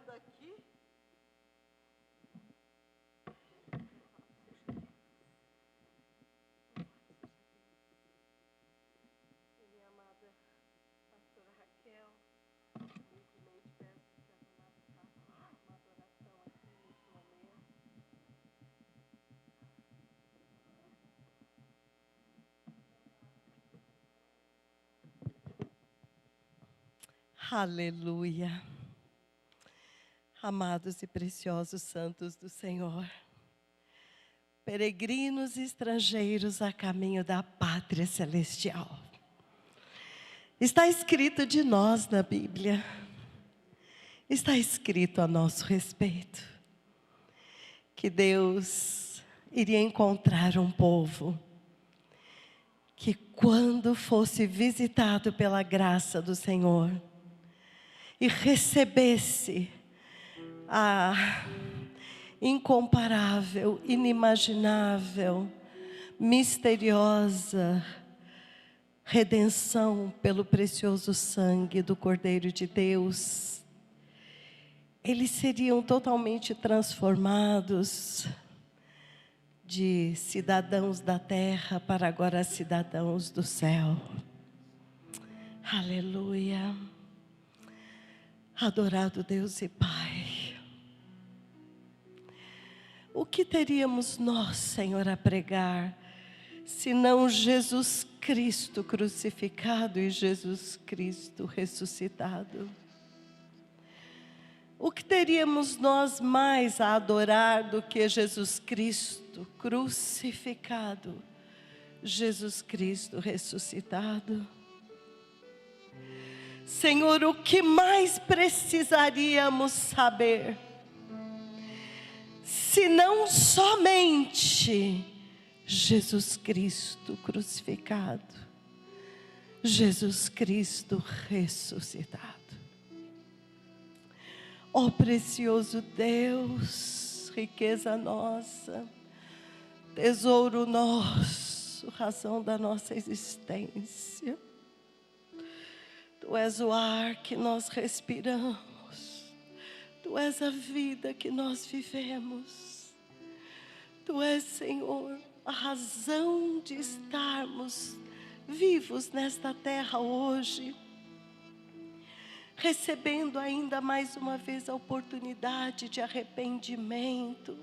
vendo aqui. Minha amada pastora Raquel, humildemente peço que a amada faça uma adoração aqui nesse momento. Aleluia. Amados e preciosos santos do Senhor, peregrinos e estrangeiros a caminho da pátria celestial. Está escrito de nós na Bíblia, está escrito a nosso respeito, que Deus iria encontrar um povo que, quando fosse visitado pela graça do Senhor e recebesse a incomparável, inimaginável, misteriosa redenção pelo precioso sangue do Cordeiro de Deus, eles seriam totalmente transformados de cidadãos da terra para agora cidadãos do céu. Aleluia. Adorado Deus e Pai, o que teríamos nós, Senhor, a pregar, senão Jesus Cristo crucificado e Jesus Cristo ressuscitado? O que teríamos nós mais a adorar do que Jesus Cristo crucificado, Jesus Cristo ressuscitado? Senhor, o que mais precisaríamos saber, se não somente Jesus Cristo crucificado, Jesus Cristo ressuscitado? Ó precioso Deus, riqueza nossa, tesouro nosso, razão da nossa existência. Tu és o ar que nós respiramos, Tu és a vida que nós vivemos. Tu és, Senhor, a razão de estarmos vivos nesta terra hoje, recebendo ainda mais uma vez a oportunidade de arrependimento,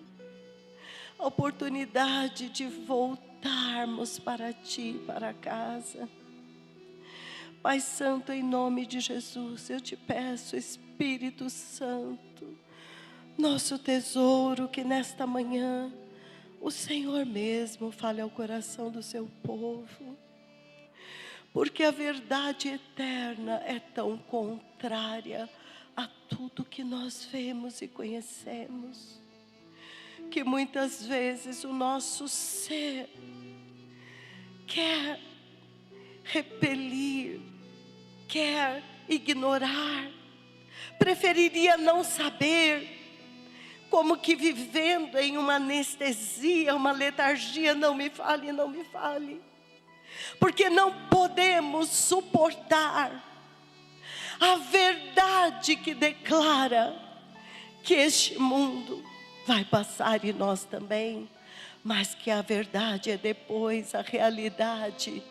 a oportunidade de voltarmos para Ti, para casa. Pai Santo, em nome de Jesus, eu te peço, Espírito Santo, nosso tesouro, que nesta manhã o Senhor mesmo fale ao coração do seu povo, porque a verdade eterna é tão contrária a tudo que nós vemos e conhecemos, que muitas vezes o nosso ser quer repelir, quer ignorar, preferiria não saber, como que vivendo em uma anestesia, uma letargia, não me fale, não me fale, porque não podemos suportar a verdade que declara que este mundo vai passar e nós também, mas que a verdade é depois, a realidade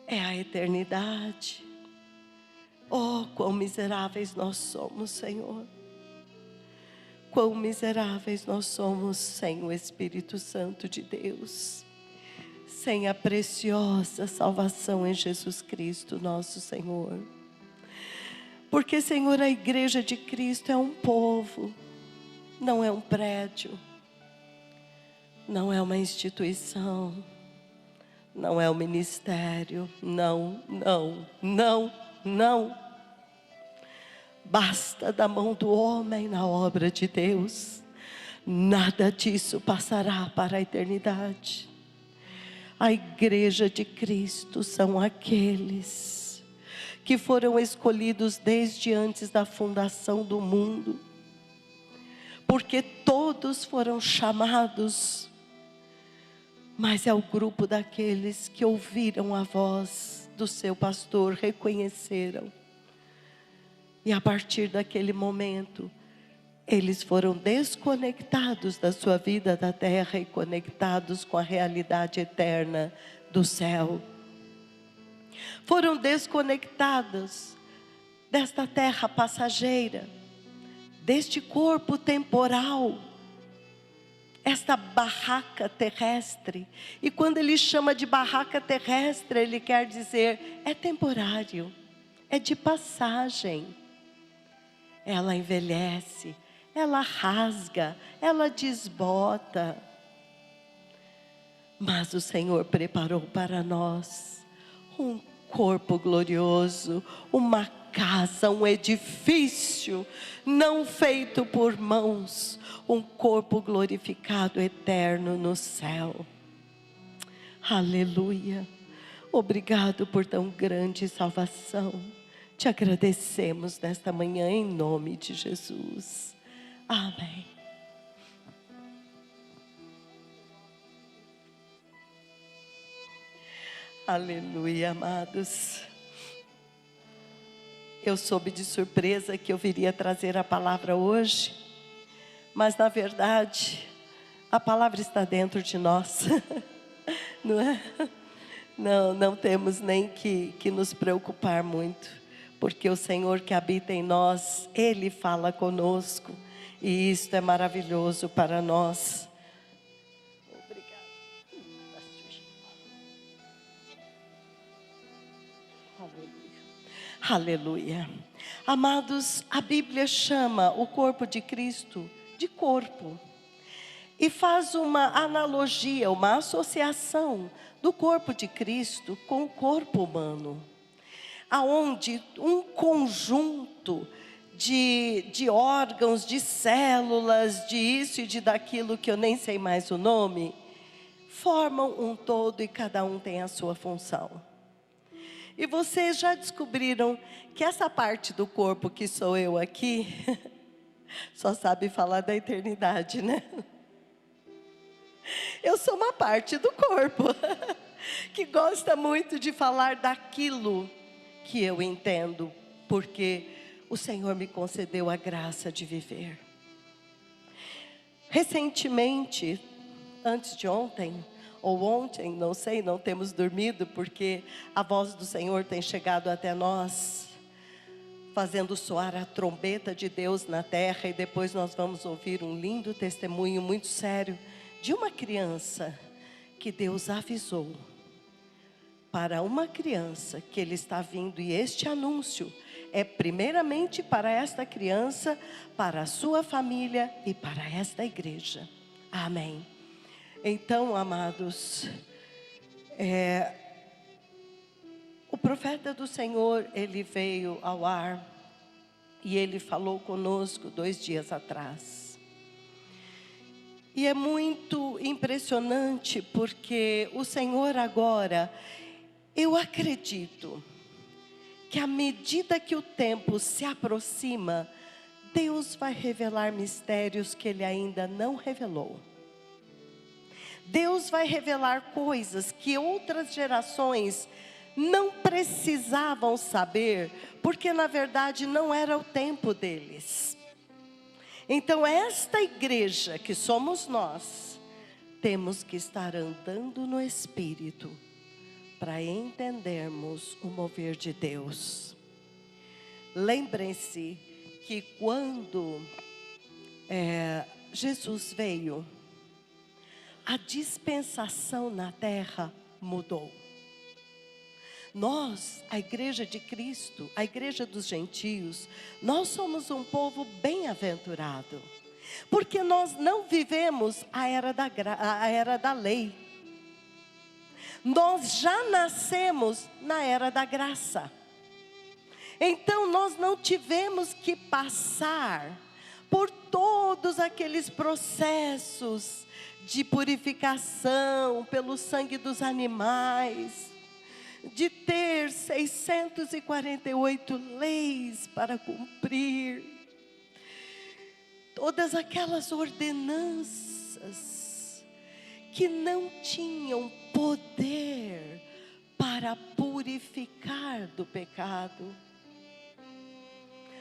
é a eternidade. Oh, quão miseráveis nós somos, Senhor. Quão miseráveis nós somos sem o Espírito Santo de Deus, sem a preciosa salvação em Jesus Cristo, nosso Senhor. Porque, Senhor, a igreja de Cristo é um povo, não é um prédio, não é uma instituição, não é um ministério, não, não, não, não. Basta da mão do homem na obra de Deus, nada disso passará para a eternidade. A igreja de Cristo são aqueles que foram escolhidos desde antes da fundação do mundo, porque todos foram chamados, mas é o grupo daqueles que ouviram a voz do seu pastor, reconheceram, e a partir daquele momento eles foram desconectados da sua vida da terra e conectados com a realidade eterna do céu. Foram desconectados desta terra passageira, deste corpo temporal, esta barraca terrestre. E quando ele chama de barraca terrestre, ele quer dizer, é temporário, é de passagem. Ela envelhece, ela rasga, ela desbota. Mas o Senhor preparou para nós um corpo glorioso, uma casa, um edifício, não feito por mãos, um corpo glorificado eterno no céu. Aleluia. Obrigado por tão grande salvação. Te agradecemos nesta manhã em nome de Jesus. Amém. Aleluia, amados. Eu soube de surpresa que eu viria trazer a palavra hoje, mas na verdade, a palavra está dentro de nós, não é? Não temos nem que nos preocupar muito, porque o Senhor que habita em nós, Ele fala conosco, e isto é maravilhoso para nós. Aleluia. Amados, a Bíblia chama o corpo de Cristo de corpo. E faz uma analogia, uma associação do corpo de Cristo com o corpo humano. Aonde um conjunto de órgãos, de células, de isso e de daquilo que eu nem sei mais o nome, formam um todo e cada um tem a sua função. E vocês já descobriram que essa parte do corpo que sou eu aqui, só sabe falar da eternidade, né? Eu sou uma parte do corpo, que gosta muito de falar daquilo que eu entendo, porque o Senhor me concedeu a graça de viver. Recentemente, antes de ontem, ou ontem, não sei, não temos dormido, porque a voz do Senhor tem chegado até nós, fazendo soar a trombeta de Deus na terra, e depois nós vamos ouvir um lindo testemunho muito sério, de uma criança, que Deus avisou, para uma criança, que Ele está vindo, e este anúncio, é primeiramente para esta criança, para a sua família, e para esta igreja, amém. Então, amados, o profeta do Senhor, ele veio ao ar e ele falou conosco 2 dias atrás. E é muito impressionante porque o Senhor agora, eu acredito que à medida que o tempo se aproxima, Deus vai revelar mistérios que Ele ainda não revelou. Deus vai revelar coisas que outras gerações não precisavam saber, porque na verdade não era o tempo deles. Então esta igreja que somos nós, temos que estar andando no Espírito, para entendermos o mover de Deus. Lembrem-se que quando Jesus veio, a dispensação na terra mudou. Nós, a igreja de Cristo, a igreja dos gentios, nós somos um povo bem-aventurado, porque nós não vivemos a era da lei. Nós já nascemos na era da graça. Então nós não tivemos que passar por todos aqueles processos de purificação pelo sangue dos animais, de ter 648 leis para cumprir, todas aquelas ordenanças que não tinham poder para purificar do pecado.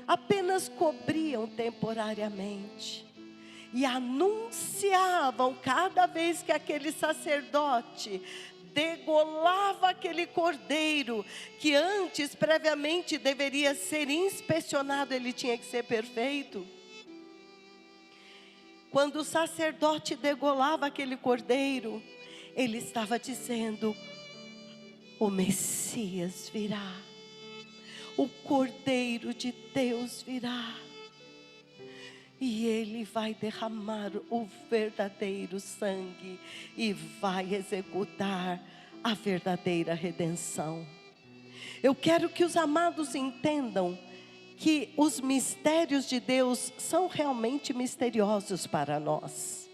apenas cobriam temporariamente e anunciavam cada vez que aquele sacerdote degolava aquele cordeiro, que antes, previamente, deveria ser inspecionado, ele tinha que ser perfeito. Quando o sacerdote degolava aquele cordeiro, ele estava dizendo: o Messias virá, o Cordeiro de Deus virá, e ele vai derramar o verdadeiro sangue e vai executar a verdadeira redenção. Eu quero que os amados entendam que os mistérios de Deus são realmente misteriosos para nós.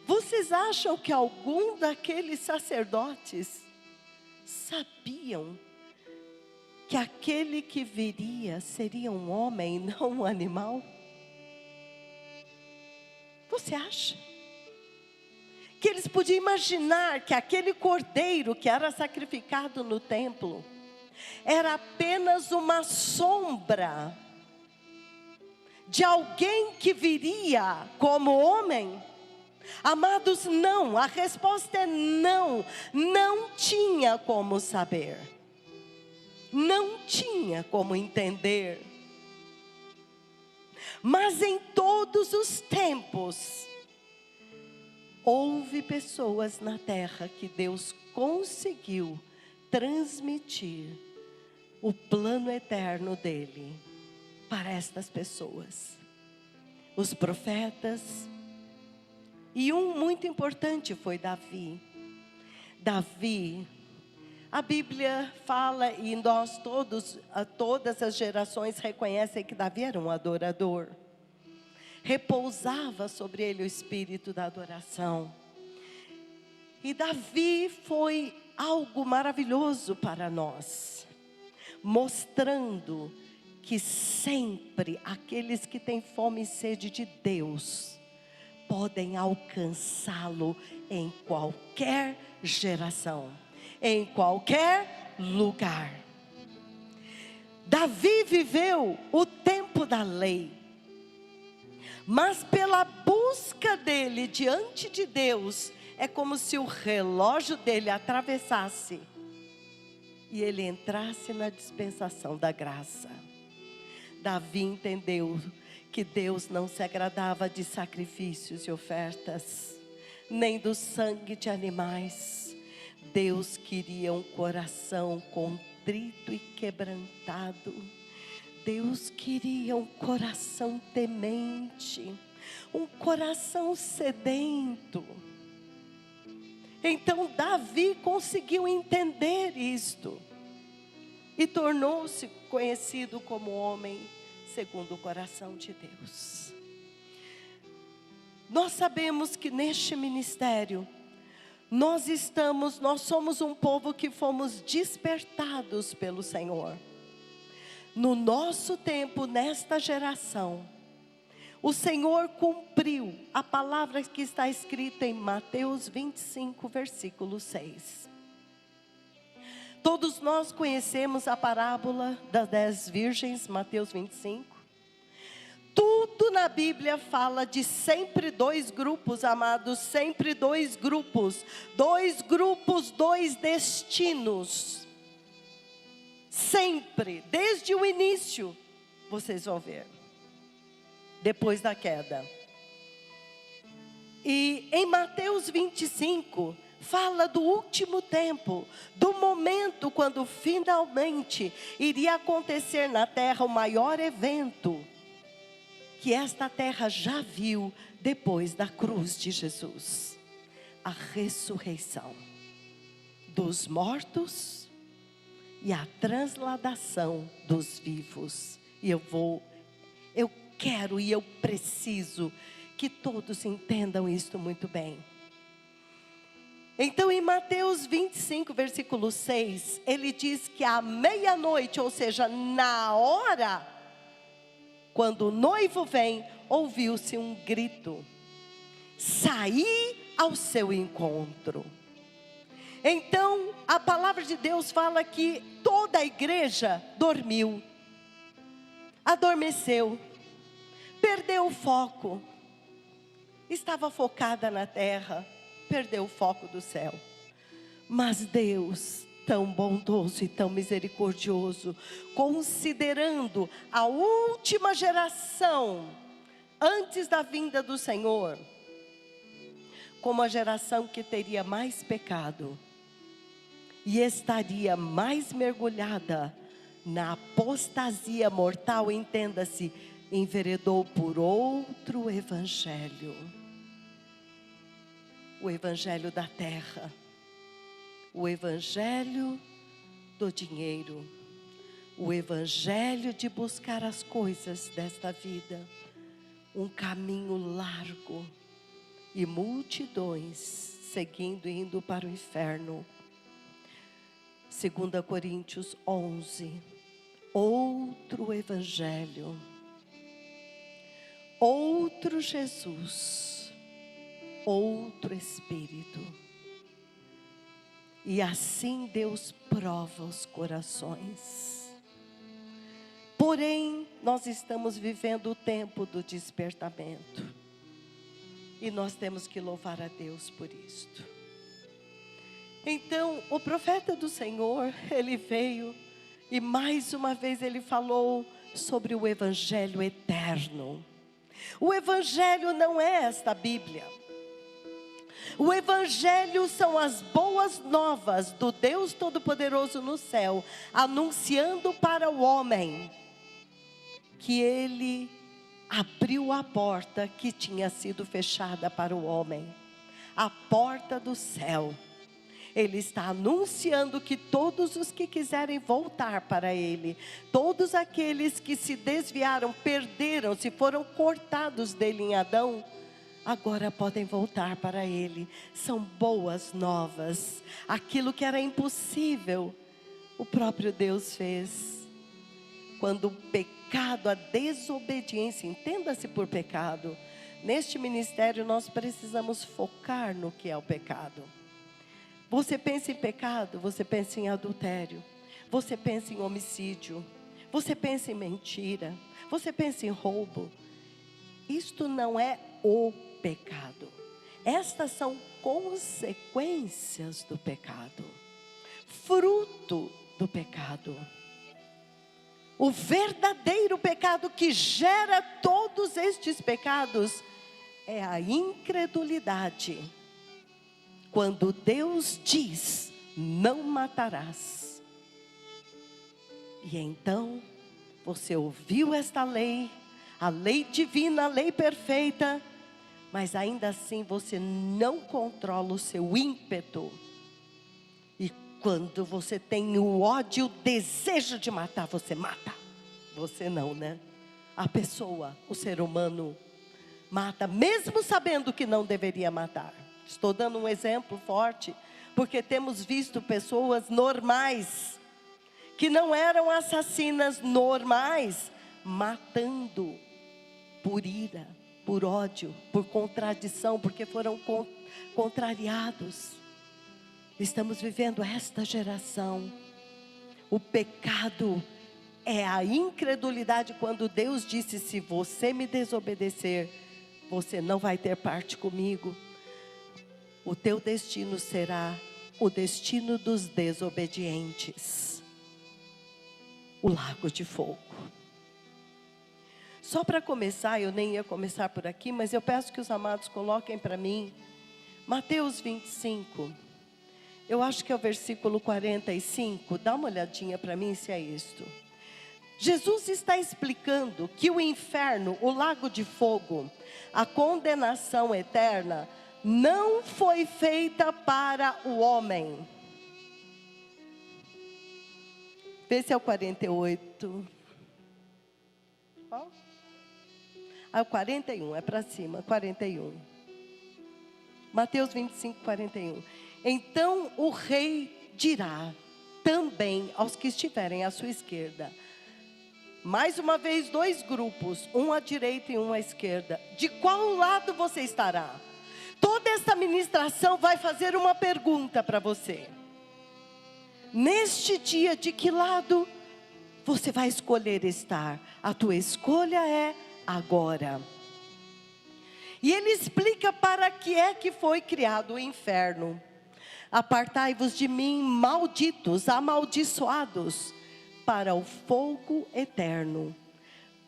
Vocês acham que algum daqueles sacerdotes sabiam que aquele que viria seria um homem e não um animal? Você acha que eles podiam imaginar que aquele cordeiro que era sacrificado no templo era apenas uma sombra de alguém que viria como homem? Amados, não, a resposta é não. Não tinha como saber, não tinha como entender. Mas em todos os tempos, houve pessoas na terra que Deus conseguiu transmitir o plano eterno dele para estas pessoas. Os profetas, e um muito importante foi Davi. Davi, a Bíblia fala, e nós todas as gerações reconhecem que Davi era um adorador. Repousava sobre ele o espírito da adoração. E Davi foi algo maravilhoso para nós, mostrando que sempre aqueles que têm fome e sede de Deus podem alcançá-lo em qualquer geração, em qualquer lugar. Davi viveu o tempo da lei, mas pela busca dele diante de Deus, é como se o relógio dele atravessasse e ele entrasse na dispensação da graça. Davi entendeu que Deus não se agradava de sacrifícios e ofertas, nem do sangue de animais. Deus queria um coração contrito e quebrantado. Deus queria um coração temente, um coração sedento. Então Davi conseguiu entender isto e tornou-se conhecido como homem segundo o coração de Deus. Nós sabemos que neste ministério nós somos um povo que fomos despertados pelo Senhor. No nosso tempo, nesta geração, o Senhor cumpriu a palavra que está escrita em Mateus 25, versículo 6. Todos nós conhecemos a parábola das 10 virgens, Mateus 25. Tudo na Bíblia fala de sempre dois grupos, amados, sempre dois grupos, dois destinos. Sempre, desde o início, vocês vão ver, depois da queda. E em Mateus 25, fala do último tempo, do momento quando finalmente iria acontecer na terra o maior evento que esta terra já viu depois da cruz de Jesus. A ressurreição dos mortos e a transladação dos vivos. E eu quero e eu preciso que todos entendam isto muito bem. Então em Mateus 25, versículo 6, ele diz que à meia-noite, ou seja, na hora, quando o noivo vem, ouviu-se um grito: saí ao seu encontro. Então a palavra de Deus fala que toda a igreja dormiu. adormeceu, perdeu o foco, estava focada na terra, perdeu o foco do céu. Mas Deus, tão bondoso e tão misericordioso, considerando a última geração antes da vinda do Senhor, como a geração que teria mais pecado e estaria mais mergulhada na apostasia mortal, entenda-se, enveredou por outro evangelho. O evangelho da terra, o evangelho do dinheiro, o evangelho de buscar as coisas desta vida, um caminho largo e multidões seguindo e indo para o inferno. 2 Coríntios 11, outro evangelho, outro Jesus, outro Espírito. E assim Deus prova os corações. Porém, nós estamos vivendo o tempo do despertamento. E nós temos que louvar a Deus por isto. Então, o profeta do Senhor, ele veio e mais uma vez ele falou sobre o evangelho eterno. O evangelho não é esta Bíblia. O evangelho são as boas novas do Deus Todo-Poderoso no céu, anunciando para o homem que ele abriu a porta que tinha sido fechada para o homem, a porta do céu. Ele está anunciando que todos os que quiserem voltar para Ele, todos aqueles que se desviaram, perderam-se, foram cortados dele em Adão, agora podem voltar para Ele. São boas novas. Aquilo que era impossível, o próprio Deus fez. Quando o pecado, a desobediência, entenda-se por pecado. Neste ministério nós precisamos focar no que é o pecado. Você pensa em pecado, você pensa em adultério, você pensa em homicídio, você pensa em mentira, você pensa em roubo. Isto não é o pecado. Estas são consequências do pecado, fruto do pecado. O verdadeiro pecado que gera todos estes pecados é a incredulidade. Quando Deus diz, não matarás. E então, você ouviu esta lei, a lei divina, a lei perfeita, mas ainda assim você não controla o seu ímpeto. E quando você tem o ódio, o desejo de matar, você mata. Você não, né? A pessoa, o ser humano, mata, mesmo sabendo que não deveria matar. Estou dando um exemplo forte, porque temos visto pessoas normais, que não eram assassinas normais, matando por ira, por ódio, por contradição, porque foram contrariados. Estamos vivendo esta geração. O pecado é a incredulidade, quando Deus disse, se você me desobedecer, você não vai ter parte comigo. O teu destino será o destino dos desobedientes. O lago de fogo. Só para começar, eu nem ia começar por aqui, mas eu peço que os amados coloquem para mim Mateus 25. Eu acho que é o versículo 45. Dá uma olhadinha para mim se é isto. Jesus está explicando que o inferno, o lago de fogo, a condenação eterna, não foi feita para o homem. Vê se é o 48. Qual? Ah, o 41, é para cima, 41. Mateus 25, 41. Então o rei dirá também aos que estiverem à sua esquerda. Mais uma vez, dois grupos, um à direita e um à esquerda. De qual lado você estará? Toda esta ministração vai fazer uma pergunta para você. Neste dia, de que lado você vai escolher estar. A tua escolha é agora. E ele explica para que é que foi criado o inferno. Apartai-vos de mim, malditos, amaldiçoados, para o fogo eterno,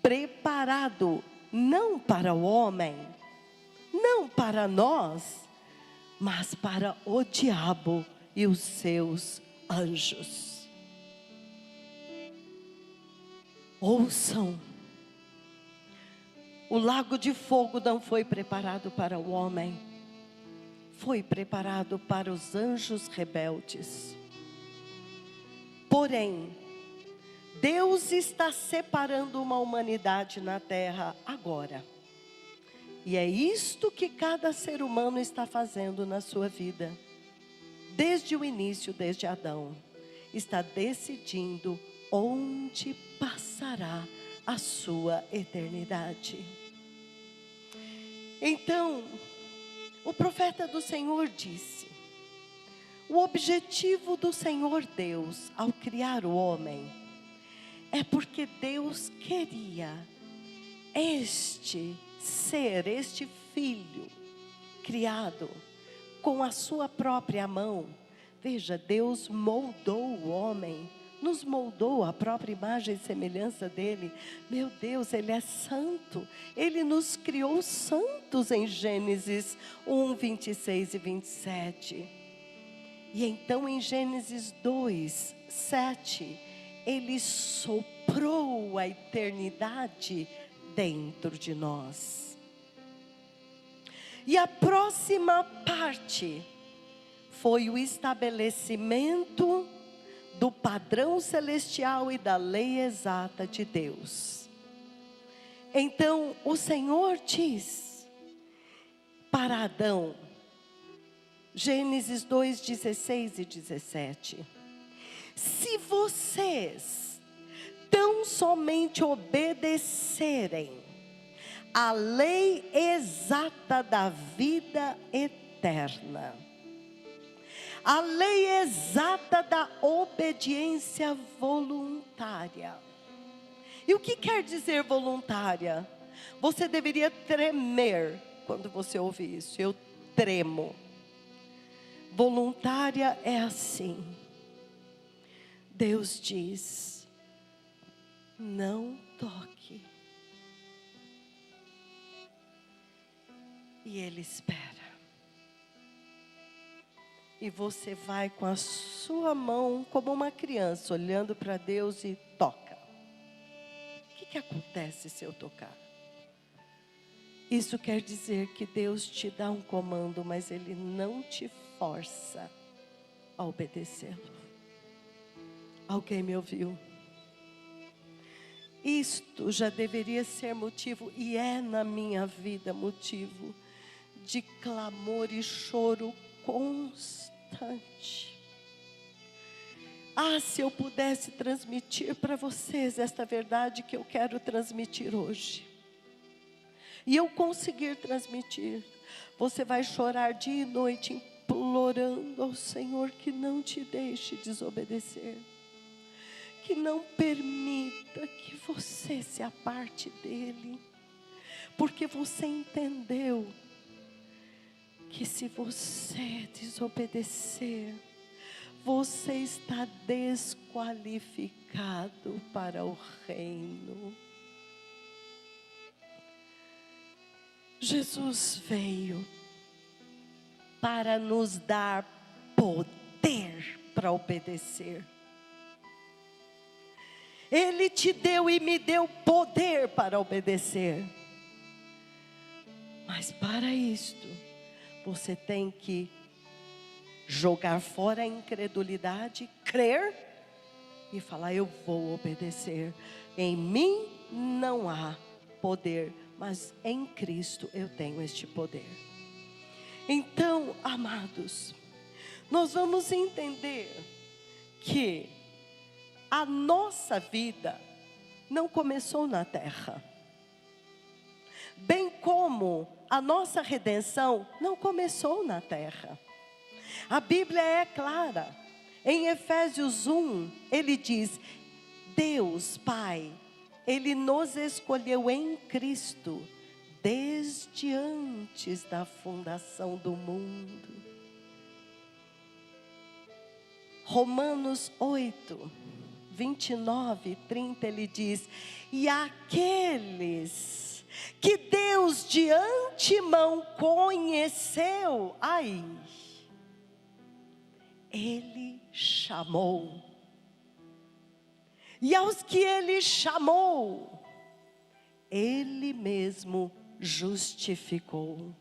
preparado não para o homem, não para nós, mas para o diabo e os seus anjos. Ouçam, o lago de fogo não foi preparado para o homem, foi preparado para os anjos rebeldes. Porém, Deus está separando uma humanidade na terra agora. E é isto que cada ser humano está fazendo na sua vida. Desde o início, desde Adão, está decidindo onde passará a sua eternidade. Então, o profeta do Senhor disse: o objetivo do Senhor Deus ao criar o homem é porque Deus queria este ser, este filho criado com a sua própria mão. Veja, Deus moldou o homem, nos moldou a própria imagem e semelhança dele. Meu Deus, ele é santo. Ele nos criou santos em Gênesis 1, 26 e 27. E então em Gênesis 2, 7, ele soprou a eternidade dentro de nós. E a próxima parte foi o estabelecimento do padrão celestial e da lei exata de Deus. Então o Senhor diz para Adão, Gênesis 2, 16 e 17: se vocês tão somente obedecerem à lei exata da vida eterna, a lei exata da obediência voluntária. E o que quer dizer voluntária? Você deveria tremer quando você ouvir isso. Eu tremo. Voluntária é assim. Deus diz: não toque. E Ele espera. E você vai com a sua mão como uma criança, olhando para Deus e toca. O que acontece se eu tocar? Isso quer dizer que Deus te dá um comando, mas Ele não te força a obedecê-lo. Alguém me ouviu? Isto já deveria ser motivo, e é na minha vida motivo, de clamor e choro constante. Ah, se eu pudesse transmitir para vocês esta verdade que eu quero transmitir hoje, e eu conseguir transmitir, você vai chorar dia e noite implorando ao Senhor que não te deixe desobedecer, que não permita que você se aparte dele, porque você entendeu que se você desobedecer, você está desqualificado para o reino. Jesus veio para nos dar poder para obedecer. Ele te deu e me deu poder para obedecer. Mas para isto, você tem que jogar fora a incredulidade, crer e falar: eu vou obedecer. Em mim não há poder, mas em Cristo eu tenho este poder. Então, amados, nós vamos entender que a nossa vida não começou na terra, bem como a nossa redenção não começou na terra. A Bíblia é clara. Em Efésios 1, ele diz: Deus, Pai, Ele nos escolheu em Cristo desde antes da fundação do mundo. Romanos 8, 29 e 30, ele diz: e aqueles que Deus de antemão conheceu, Ele chamou. E aos que Ele chamou, Ele mesmo justificou.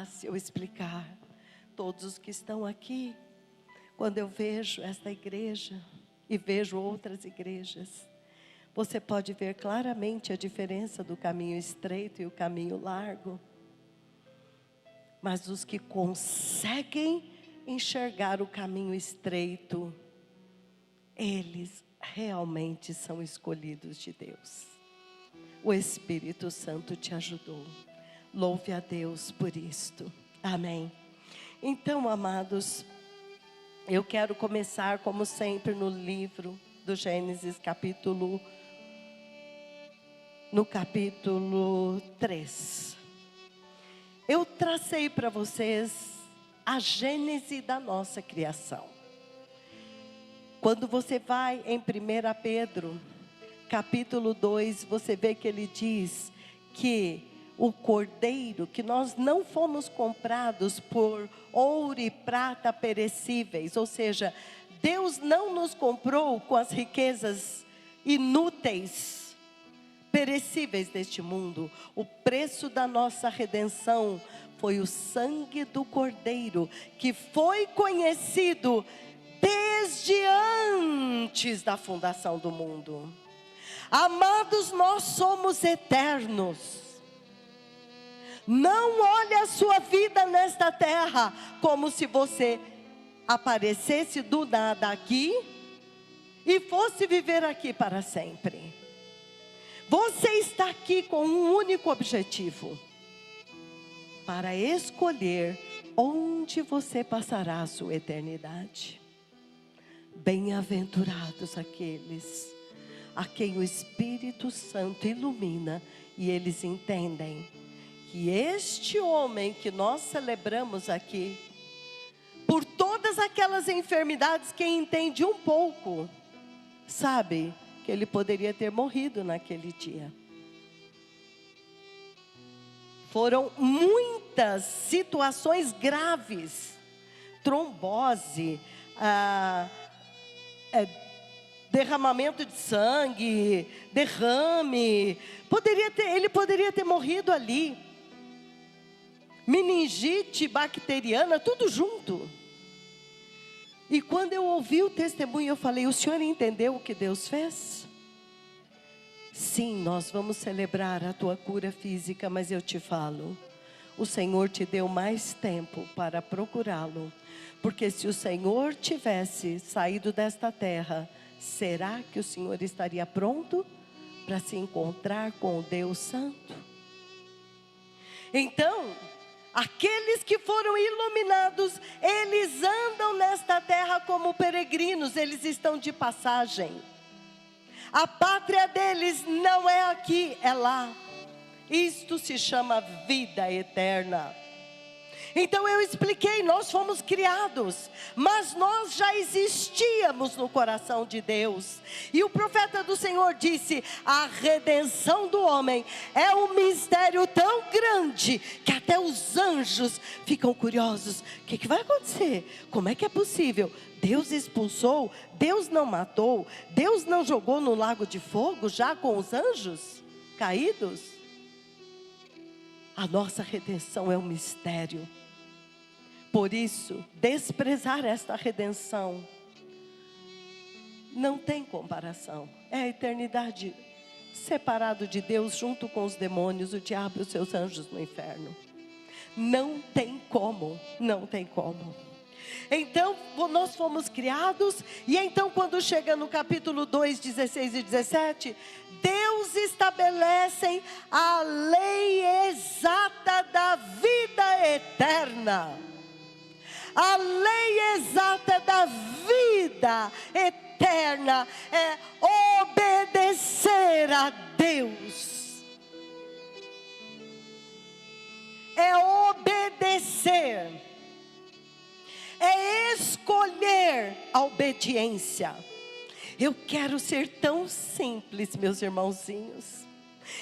Se eu explicar, todos os que estão aqui, quando eu vejo esta igreja e vejo outras igrejas, você pode ver claramente a diferença do caminho estreito e o caminho largo. Mas os que conseguem enxergar o caminho estreito, eles realmente são escolhidos de Deus. O Espírito Santo te ajudou. Louve a Deus por isto. Amém. Então, amados, eu quero começar, como sempre, no livro do Gênesis, no capítulo 3. Eu tracei para vocês a gênese da nossa criação. Quando você vai em 1 Pedro, capítulo 2, você vê que ele diz que o cordeiro, que nós não fomos comprados por ouro e prata perecíveis, ou seja, Deus não nos comprou com as riquezas inúteis, perecíveis deste mundo. O preço da nossa redenção foi o sangue do cordeiro, que foi conhecido desde antes da fundação do mundo. Amados, nós somos eternos. Não olhe a sua vida nesta terra como se você aparecesse do nada aqui e fosse viver aqui para sempre. Você está aqui com um único objetivo: para escolher onde você passará a sua eternidade. Bem-aventurados aqueles a quem o Espírito Santo ilumina e eles entendem que este homem que nós celebramos aqui, por todas aquelas enfermidades, quem entende um pouco, sabe que ele poderia ter morrido naquele dia. Foram muitas situações graves, trombose, derramamento de sangue, derrame, ele poderia ter morrido ali. Meningite bacteriana, tudo junto. E quando eu ouvi o testemunho, eu falei: o senhor entendeu o que Deus fez? Sim, nós vamos celebrar a tua cura física, mas eu te falo, o Senhor te deu mais tempo para procurá-lo. Porque se o Senhor tivesse saído desta terra, será que o Senhor estaria pronto para se encontrar com o Deus Santo? Então, aqueles que foram iluminados, eles andam nesta terra como peregrinos, eles estão de passagem. A pátria deles não é aqui, é lá. Isto se chama vida eterna. Então eu expliquei, nós fomos criados, mas nós já existíamos no coração de Deus. E o profeta do Senhor disse: a redenção do homem é um mistério tão grande, que até os anjos ficam curiosos. O que vai acontecer? Como é que é possível? Deus expulsou, Deus não matou, Deus não jogou no lago de fogo já com os anjos caídos? A nossa redenção é um mistério. Por isso, desprezar esta redenção não tem comparação. É a eternidade separado de Deus junto com os demônios, o diabo e os seus anjos no inferno. Não tem como, não tem como. Então, nós fomos criados, e então quando chega no capítulo 2, 16 e 17, Deus estabelece a lei exata da vida eterna. A lei exata da vida eterna eterna é obedecer a Deus. É obedecer. É escolher a obediência. Eu quero ser tão simples, meus irmãozinhos.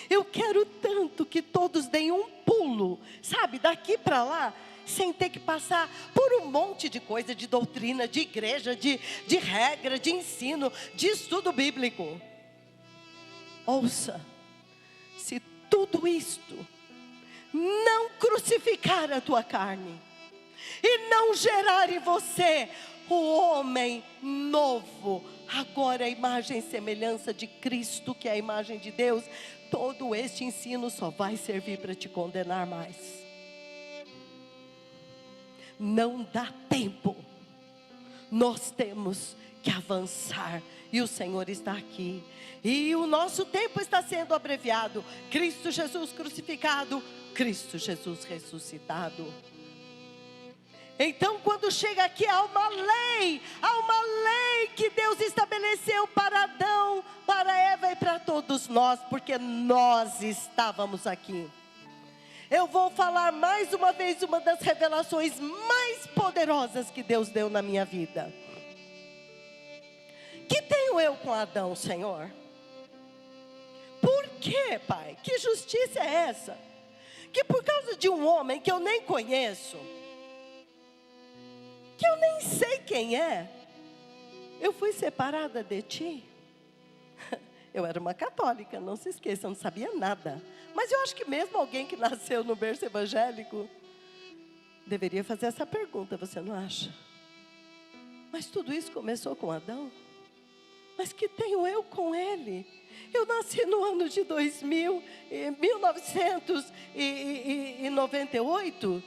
Eu quero tanto que todos deem um pulo, sabe, daqui para lá, sem ter que passar por um monte de coisa, de doutrina, de igreja, de regra, de ensino, de estudo bíblico. Ouça, se tudo isto não crucificar a tua carne, e não gerar em você o homem novo, agora a imagem e semelhança de Cristo, que é a imagem de Deus, todo este ensino só vai servir para te condenar mais. Não dá tempo, nós temos que avançar, e o Senhor está aqui, e o nosso tempo está sendo abreviado. Cristo Jesus crucificado, Cristo Jesus ressuscitado. Então, quando chega aqui, há uma lei que Deus estabeleceu para Adão, para Eva e para todos nós, porque nós estávamos aqui. Eu vou falar mais uma vez uma das revelações mais poderosas que Deus deu na minha vida. Que tenho eu com Adão, Senhor? Por quê, Pai? Que justiça é essa? Que por causa de um homem que eu nem conheço, que eu nem sei quem é, eu fui separada de ti? Eu era uma católica, não se esqueça, eu não sabia nada. Mas eu acho que mesmo alguém que nasceu no berço evangélico deveria fazer essa pergunta, você não acha? Mas tudo isso começou com Adão? Mas que tenho eu com ele? Eu nasci no ano de 1998.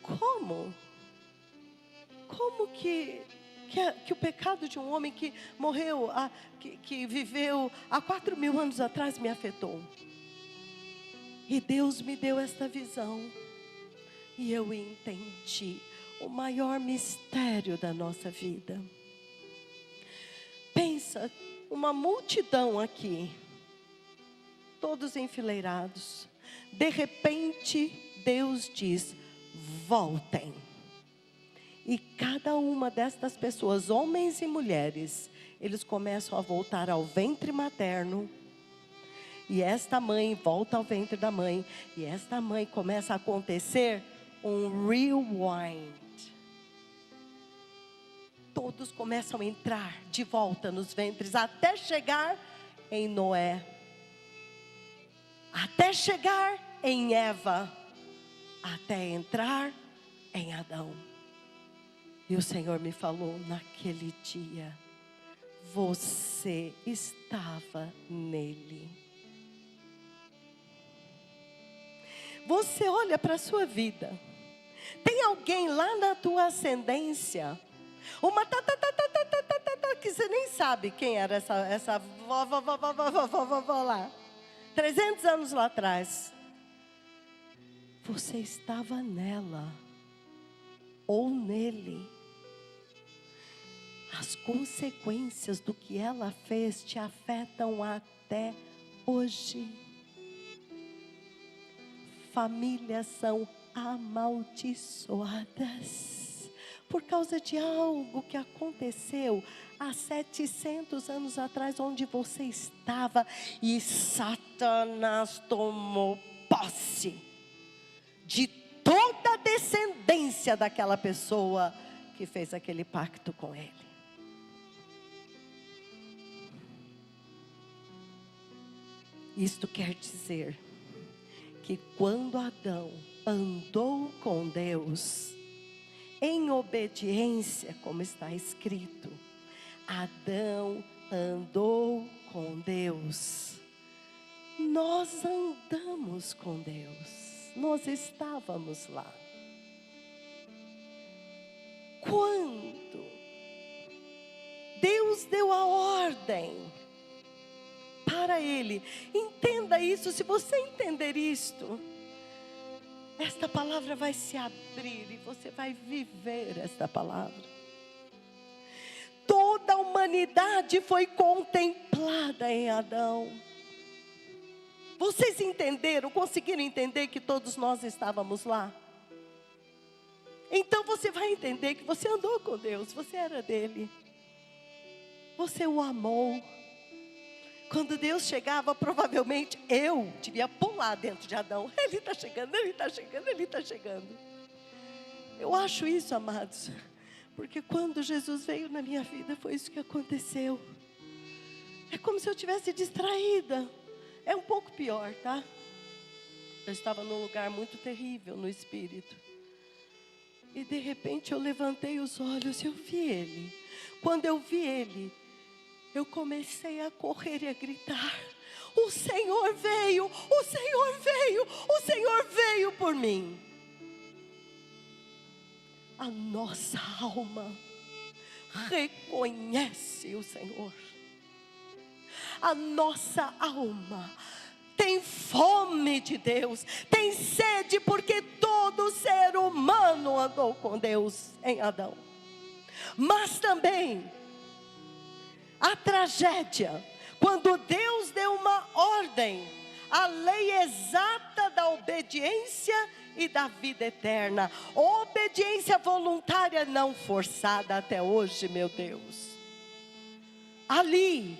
Como? Como que o pecado de um homem que morreu, que viveu há 4.000 anos atrás me afetou? E Deus me deu esta visão, e eu entendi o maior mistério da nossa vida. Pensa, uma multidão aqui, todos enfileirados. De repente, Deus diz: voltem. E cada uma destas pessoas, homens e mulheres, eles começam a voltar ao ventre materno. E esta mãe volta ao ventre da mãe. E esta mãe começa a acontecer um rewind. Todos começam a entrar de volta nos ventres, até chegar em Noé, até chegar em Eva, até entrar em Adão. E o Senhor me falou naquele dia: você estava nele. Você olha para a sua vida, tem alguém lá na tua ascendência, uma que você nem sabe quem era essa vovó lá, 300 anos lá atrás. Você estava nela, ou nele. As consequências do que ela fez te afetam até hoje. Famílias são amaldiçoadas por causa de algo que aconteceu há 700 anos atrás, onde você estava, e Satanás tomou posse de toda a descendência daquela pessoa que fez aquele pacto com ele. Isto quer dizer que quando Adão andou com Deus, em obediência, como está escrito, Adão andou com Deus. Nós andamos com Deus, nós estávamos lá. Quando Deus deu a ordem para ele, entenda isso. Se você entender isto, esta palavra vai se abrir e você vai viver esta palavra. Toda a humanidade foi contemplada em Adão. Vocês entenderam, conseguiram entender que todos nós estávamos lá? Então você vai entender que você andou com Deus, você era dele. Você o amou. Quando Deus chegava, provavelmente eu devia pular dentro de Adão. Ele está chegando, ele está chegando, ele está chegando. Eu acho isso, amados, porque quando Jesus veio na minha vida, foi isso que aconteceu. É como se eu tivesse distraída. É um pouco pior, tá? Eu estava num lugar muito terrível no espírito. E de repente eu levantei os olhos e eu vi ele. Quando eu vi ele, eu comecei a correr e a gritar: o Senhor veio, o Senhor veio, o Senhor veio por mim. A nossa alma reconhece o Senhor. A nossa alma tem fome de Deus, tem sede, porque todo ser humano andou com Deus em Adão. Mas também a tragédia, quando Deus deu uma ordem, a lei exata da obediência e da vida eterna, obediência voluntária não forçada até hoje, meu Deus. Ali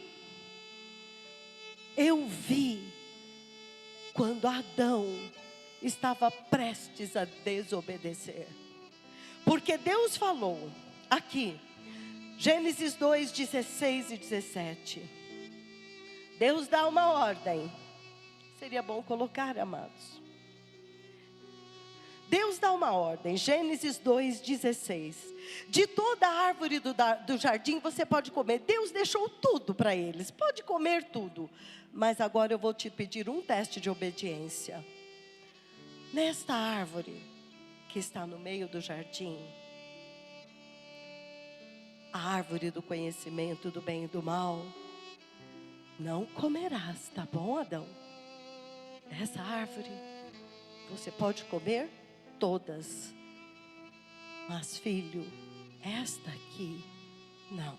eu vi quando Adão estava prestes a desobedecer, porque Deus falou aqui, Gênesis 2, 16 e 17. Deus dá uma ordem. Seria bom colocar, amados. Deus dá uma ordem, Gênesis 2, 16. De toda a árvore do jardim você pode comer. Deus deixou tudo para eles, pode comer tudo. Mas agora eu vou te pedir um teste de obediência. Nesta árvore que está no meio do jardim, a árvore do conhecimento do bem e do mal, não comerás, tá bom, Adão? Essa árvore você pode comer todas, mas filho, esta aqui não.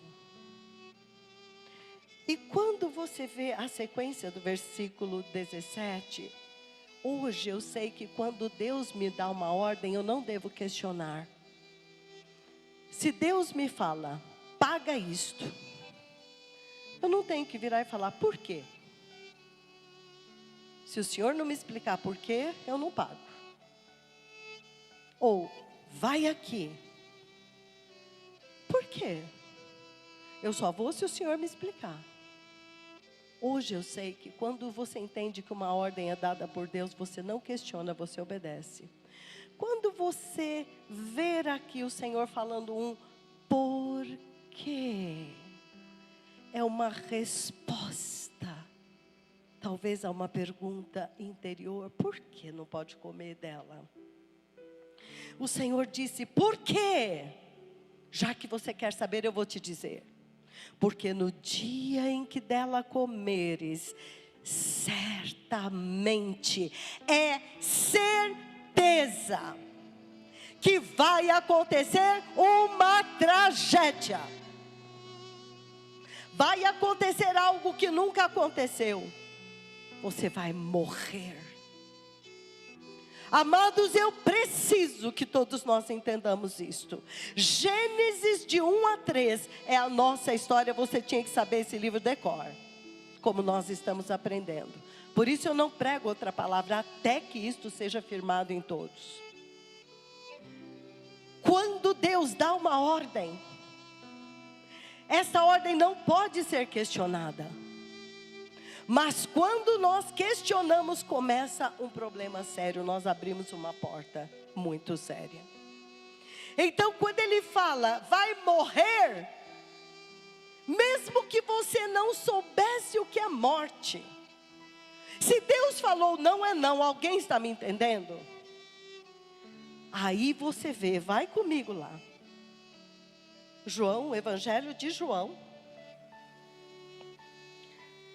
E quando você vê a sequência do versículo 17, hoje eu sei que quando Deus me dá uma ordem, eu não devo questionar. Se Deus me fala, paga isto, eu não tenho que virar e falar, por quê? Se o Senhor não me explicar por quê, eu não pago. Ou, vai aqui. Por quê? Eu só vou se o Senhor me explicar. Hoje eu sei que quando você entende que uma ordem é dada por Deus, você não questiona, você obedece. Quando você ver aqui o Senhor falando um porquê, é uma resposta, talvez a uma pergunta interior: por que não pode comer dela? O Senhor disse, por quê? Já que você quer saber, eu vou te dizer. Porque no dia em que dela comeres, certamente, é certeza, que vai acontecer uma tragédia. Vai acontecer algo que nunca aconteceu. Você vai morrer. Amados, eu preciso que todos nós entendamos isto. Gênesis de 1 a 3 é a nossa história. Você tinha que saber esse livro de cor, como nós estamos aprendendo. Por isso eu não prego outra palavra até que isto seja firmado em todos. Quando Deus dá uma ordem, essa ordem não pode ser questionada. Mas quando nós questionamos, começa um problema sério. Nós abrimos uma porta muito séria. Então quando ele fala, vai morrer, mesmo que você não soubesse o que é morte, se Deus falou não é não, alguém está me entendendo? Aí você vê, vai comigo lá, João, o Evangelho de João.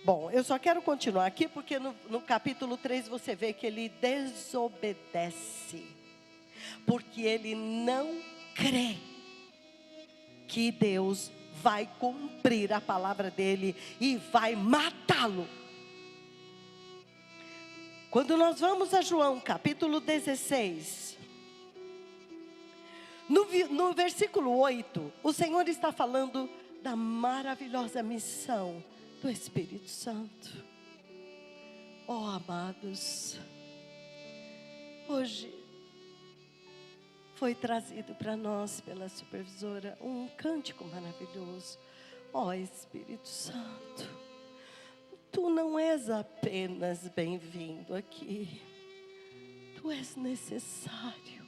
Bom, eu só quero continuar aqui porque no capítulo 3 você vê que ele desobedece. Porque ele não crê que Deus vai cumprir a palavra dele e vai matá-lo. Quando nós vamos a João capítulo 16, no versículo 8, o Senhor está falando da maravilhosa missão do Espírito Santo. Oh, amados, hoje foi trazido para nós pela supervisora um cântico maravilhoso. Oh, Espírito Santo, Tu não és apenas bem-vindo aqui, Tu és necessário.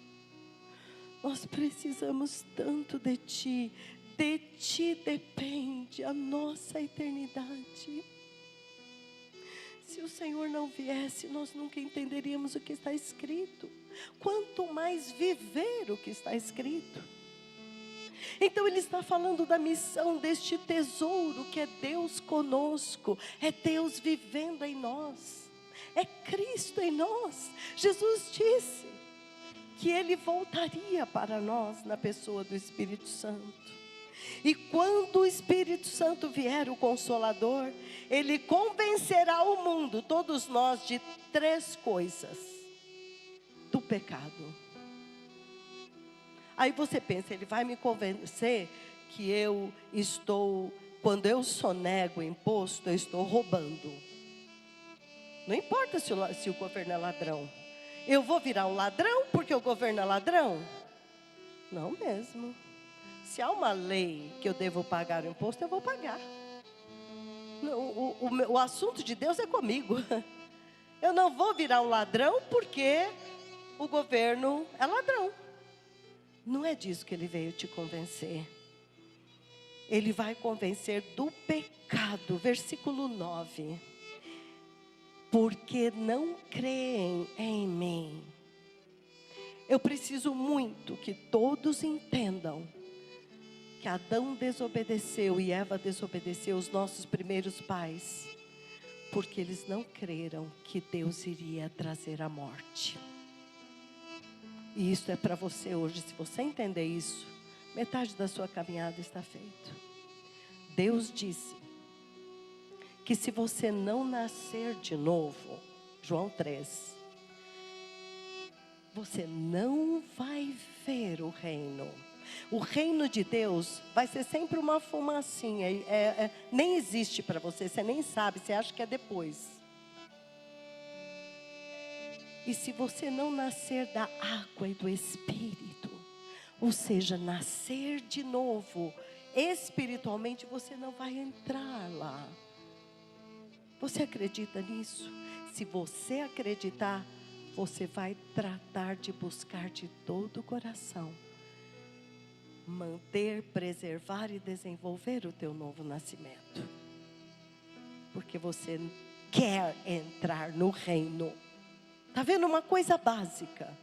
Nós precisamos tanto de Ti depende a nossa eternidade. Se o Senhor não viesse, nós nunca entenderíamos o que está escrito, quanto mais viver o que está escrito. Então ele está falando da missão deste tesouro que é Deus conosco, é Deus vivendo em nós, é Cristo em nós. Jesus disse que Ele voltaria para nós na pessoa do Espírito Santo. E quando o Espírito Santo vier, o Consolador, Ele convencerá o mundo, todos nós, de 3 coisas: do pecado. Aí você pensa, Ele vai me convencer que quando eu sonego o imposto, eu estou roubando. Não importa se o governo é ladrão. Eu vou virar um ladrão porque o governo é ladrão? Não mesmo. Se há uma lei que eu devo pagar o imposto, eu vou pagar. O assunto de Deus é comigo. Eu não vou virar um ladrão porque o governo é ladrão. Não é disso que Ele veio te convencer. Ele vai convencer do pecado. Versículo 9. Porque não creem em mim. Eu preciso muito que todos entendam que Adão desobedeceu e Eva desobedeceu, os nossos primeiros pais, porque eles não creram que Deus iria trazer a morte. E isso é para você hoje. Se você entender isso, metade da sua caminhada está feita. Deus disse que se você não nascer de novo, João 3, você não vai ver o reino. O reino de Deus vai ser sempre uma fumacinha, nem existe para você, você nem sabe, você acha que é depois. E se você não nascer da água e do Espírito, ou seja, nascer de novo, espiritualmente, você não vai entrar lá. Você acredita nisso? Se você acreditar, você vai tratar de buscar de todo o coração manter, preservar e desenvolver o teu novo nascimento, porque você quer entrar no reino. Está vendo uma coisa básica?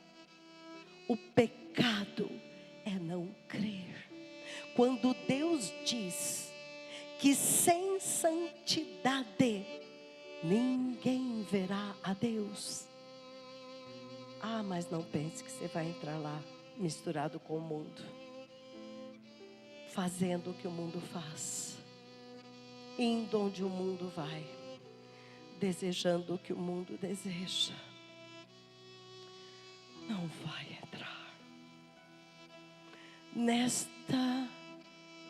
O pecado é não crer. Quando Deus diz que sem santidade ninguém verá a Deus. Mas não pense que você vai entrar lá misturado com o mundo, fazendo o que o mundo faz, indo onde o mundo vai, desejando o que o mundo deseja. Não vai entrar.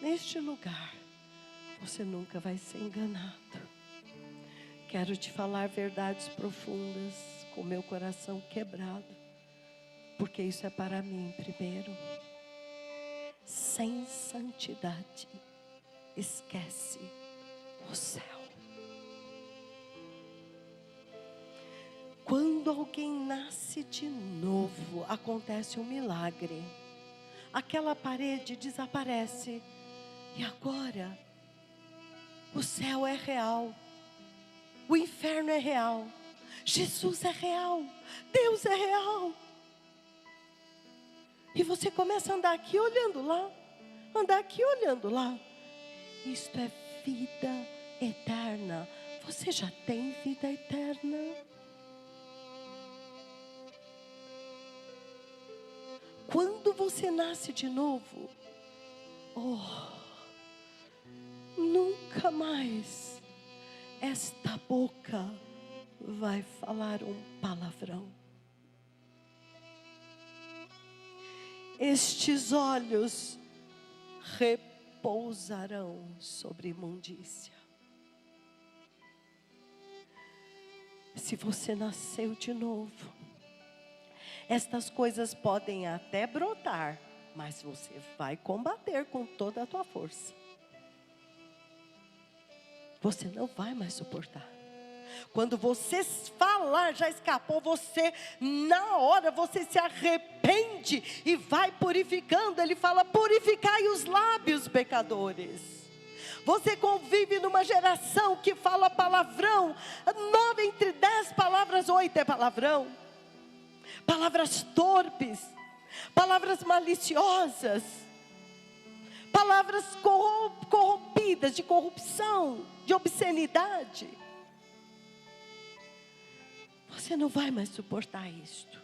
Neste lugar, você nunca vai ser enganado. Quero te falar verdades profundas, com meu coração quebrado, porque isso é para mim primeiro. Sem santidade, esquece o céu. Quando alguém nasce de novo, acontece um milagre. Aquela parede desaparece. E agora, o céu é real. O inferno é real. Jesus é real. Deus é real. E você começa a andar aqui olhando lá. Andar aqui olhando lá. Isto é vida eterna. Você já tem vida eterna? Quando você nasce de novo, nunca mais esta boca vai falar um palavrão. Estes olhos repousarão sobre imundícia. Se você nasceu de novo, estas coisas podem até brotar, mas você vai combater com toda a tua força. Você não vai mais suportar. Quando você falar, já escapou, você, na hora, você se arrepende e vai purificando. Ele fala, purificai os lábios, pecadores. Você convive numa geração que fala palavrão. 9 entre 10 palavras, 8 é palavrão. Palavras torpes, palavras maliciosas, palavras corrompidas, de corrupção, de obscenidade. Você não vai mais suportar isto.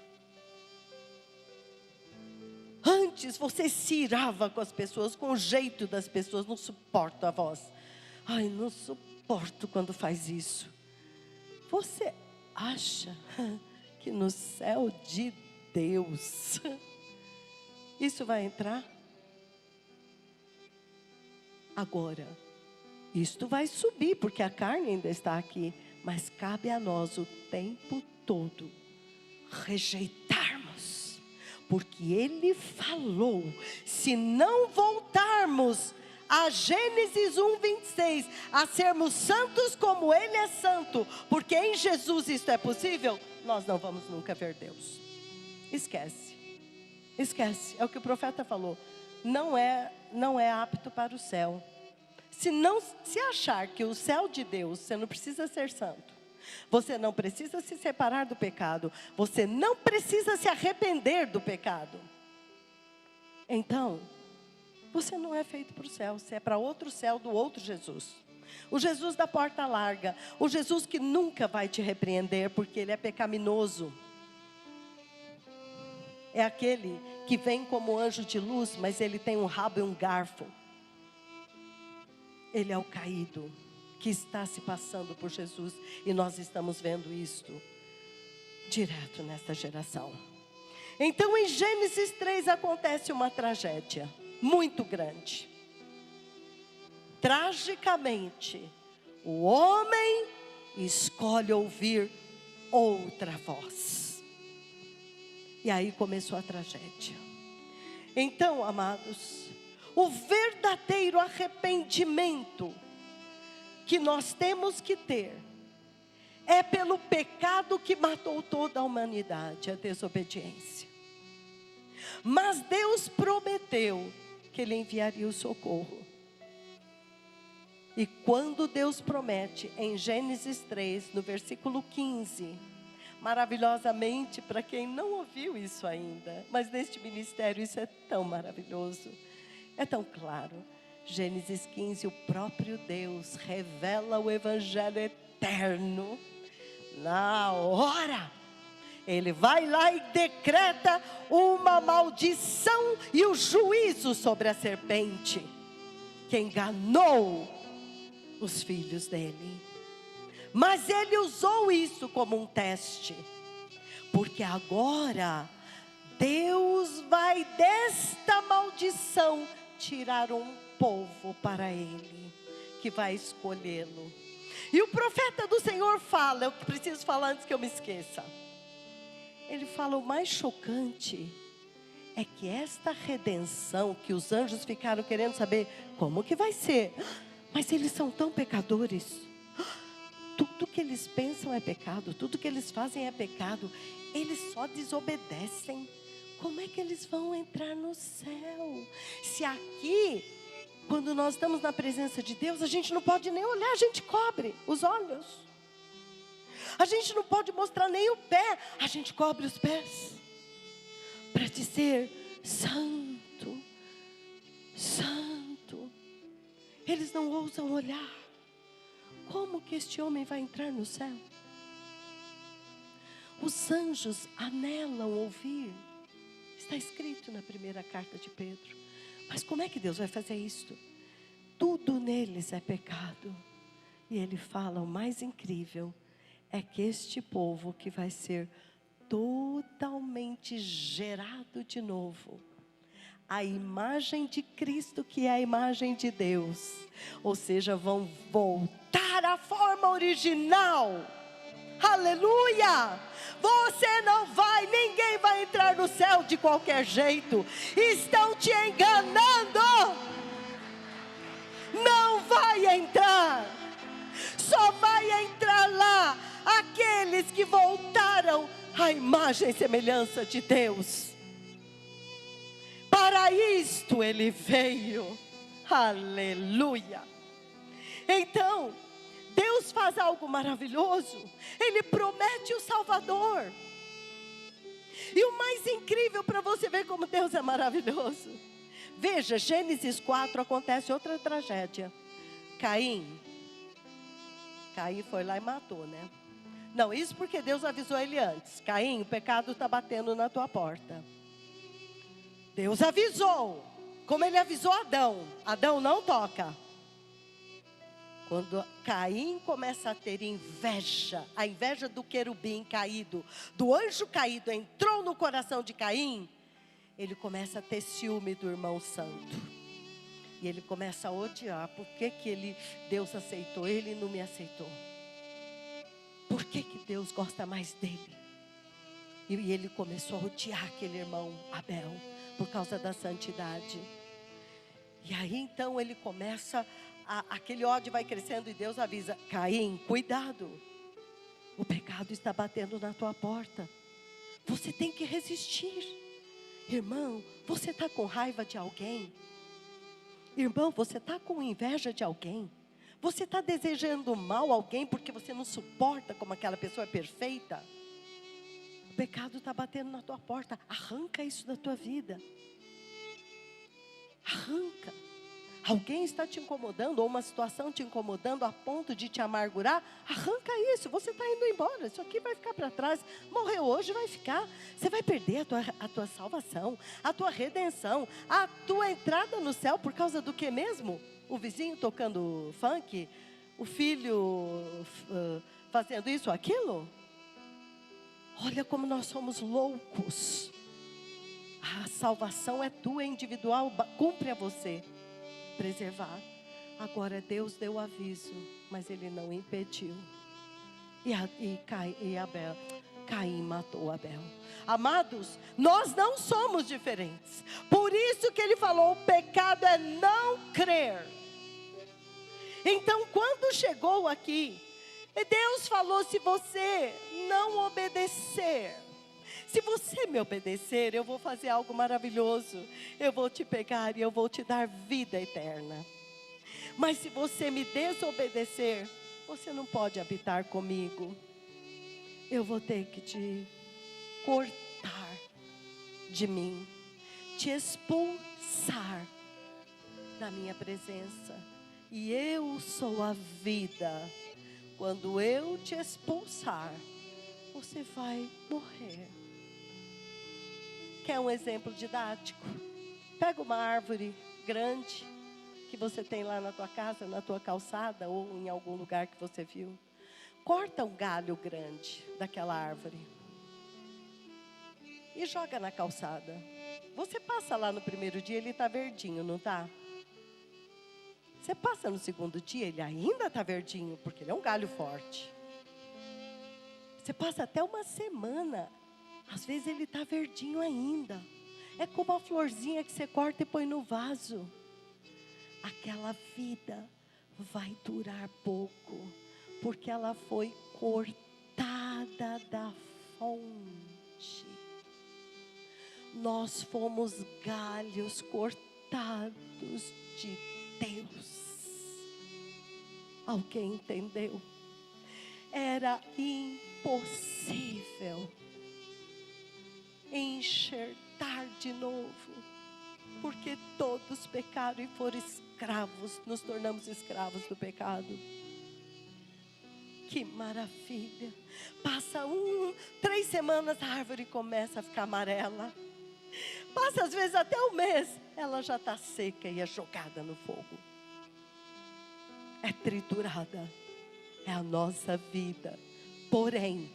Antes você se irava com as pessoas, com o jeito das pessoas. Não suporto a voz. Ai, não suporto quando faz isso. Você acha que no céu de Deus isso vai entrar? Agora, isto vai subir, porque a carne ainda está aqui. Mas cabe a nós o tempo todo rejeitarmos, porque Ele falou, se não voltarmos a Gênesis 1:26, a sermos santos como Ele é santo, porque em Jesus isto é possível, nós não vamos nunca ver Deus. Esquece, é o que o profeta falou, não é apto para o céu. Se achar que o céu de Deus, você não precisa ser santo, você não precisa se separar do pecado, você não precisa se arrepender do pecado, então, você não é feito para o céu, você é para outro céu do outro Jesus. O Jesus da porta larga, o Jesus que nunca vai te repreender porque Ele é pecaminoso. É aquele que vem como anjo de luz, mas Ele tem um rabo e um garfo. Ele é o caído que está se passando por Jesus. E nós estamos vendo isto direto nesta geração. Então em Gênesis 3 acontece uma tragédia muito grande. Tragicamente, o homem escolhe ouvir outra voz. E aí começou a tragédia. Então, amados, o verdadeiro arrependimento que nós temos que ter é pelo pecado que matou toda a humanidade, a desobediência. Mas Deus prometeu que Ele enviaria o socorro. E quando Deus promete, em Gênesis 3, no versículo 15, maravilhosamente, para quem não ouviu isso ainda, mas neste ministério isso é tão maravilhoso. É tão claro. Gênesis 15, o próprio Deus revela o evangelho eterno. Na hora, Ele vai lá e decreta uma maldição e o juízo sobre a serpente, que enganou os filhos dele. Mas Ele usou isso como um teste, porque agora Deus vai desta maldição tirar um povo para Ele, que vai escolhê-lo. E o profeta do Senhor fala, eu preciso falar antes que eu me esqueça. Ele fala, o mais chocante é que esta redenção, que os anjos ficaram querendo saber, como que vai ser? Mas eles são tão pecadores. Tudo que eles pensam é pecado, tudo que eles fazem é pecado. Eles só desobedecem. Como é que eles vão entrar no céu? Se aqui, quando nós estamos na presença de Deus, a gente não pode nem olhar, a gente cobre os olhos. A gente não pode mostrar nem o pé, a gente cobre os pés. Para dizer, santo, santo. Eles não ousam olhar. Como que este homem vai entrar no céu? Os anjos anelam ouvir. Está escrito na primeira carta de Pedro. Mas como é que Deus vai fazer isto? tudo neles é pecado. E ele fala, o mais incrível é que este povo que vai ser totalmente gerado de novo, a imagem de Cristo, que é a imagem de Deus, ou seja, vão voltar à forma original. Aleluia! Você não vai, ninguém vai entrar no céu de qualquer jeito. Estão te enganando. Não vai entrar. Só vai entrar lá aqueles que voltaram à imagem e semelhança de Deus. Para isto ele veio. Aleluia. Então, Deus faz algo maravilhoso. Ele promete o Salvador. E o mais incrível para você ver como Deus é maravilhoso. Veja, Gênesis 4 acontece outra tragédia. Caim foi lá e matou, né? Não, isso porque Deus avisou ele antes. Caim, o pecado está batendo na tua porta. Deus avisou. Como ele avisou Adão. Adão, não toca. Quando Caim começa a ter inveja, a inveja do querubim caído, do anjo caído, entrou no coração de Caim, ele começa a ter ciúme do irmão santo. E ele começa a odiar. Por que Deus aceitou ele e não me aceitou? Por que Deus gosta mais dele? E ele começou a odiar aquele irmão Abel, por causa da santidade. E aí então ele começa, aquele ódio vai crescendo e Deus avisa, Caim, cuidado. O pecado está batendo na tua porta. Você tem que resistir. Irmão, você está com raiva de alguém? Irmão, você está com inveja de alguém? Você está desejando mal a alguém porque você não suporta como aquela pessoa é perfeita? O pecado está batendo na tua porta. Arranca isso da tua vida. Arranca. Alguém está te incomodando, ou uma situação te incomodando a ponto de te amargurar? Arranca isso, você está indo embora. Isso aqui vai ficar para trás. Morreu hoje, vai ficar. Você vai perder a tua salvação, a tua redenção, a tua entrada no céu por causa do que mesmo? O vizinho tocando funk? O filho fazendo isso ou aquilo? Olha como nós somos loucos. A salvação é tua, é individual, cumpre a você preservar. Agora Deus deu aviso, mas ele não impediu. Caim matou Abel. Amados, nós não somos diferentes. Por isso que ele falou, o pecado é não crer. Então quando chegou aqui, Deus falou, se você não obedecer, se você me obedecer, eu vou fazer algo maravilhoso. Eu vou te pegar e eu vou te dar vida eterna. Mas se você me desobedecer, você não pode habitar comigo. Eu vou ter que te cortar de mim, te expulsar da minha presença. E eu sou a vida. Quando eu te expulsar, você vai morrer. Quer um exemplo didático? Pega uma árvore grande que você tem lá na tua casa, na tua calçada ou em algum lugar que você viu. Corta um galho grande daquela árvore e joga na calçada. Você passa lá no primeiro dia, ele está verdinho, não está? Você passa no segundo dia, ele ainda está verdinho, porque ele é um galho forte. Você passa até uma semana, às vezes ele está verdinho ainda. É como a florzinha que você corta e põe no vaso. Aquela vida vai durar pouco, porque ela foi cortada da fonte. Nós fomos galhos cortados de Deus. Alguém entendeu? Era impossível enxertar de novo, porque todos pecaram e foram escravos, nos tornamos escravos do pecado. Que maravilha! Passa 3 semanas, a árvore começa a ficar amarela. Passa às vezes até um mês, ela já está seca e é jogada no fogo. é triturada, é a nossa vida. Porém,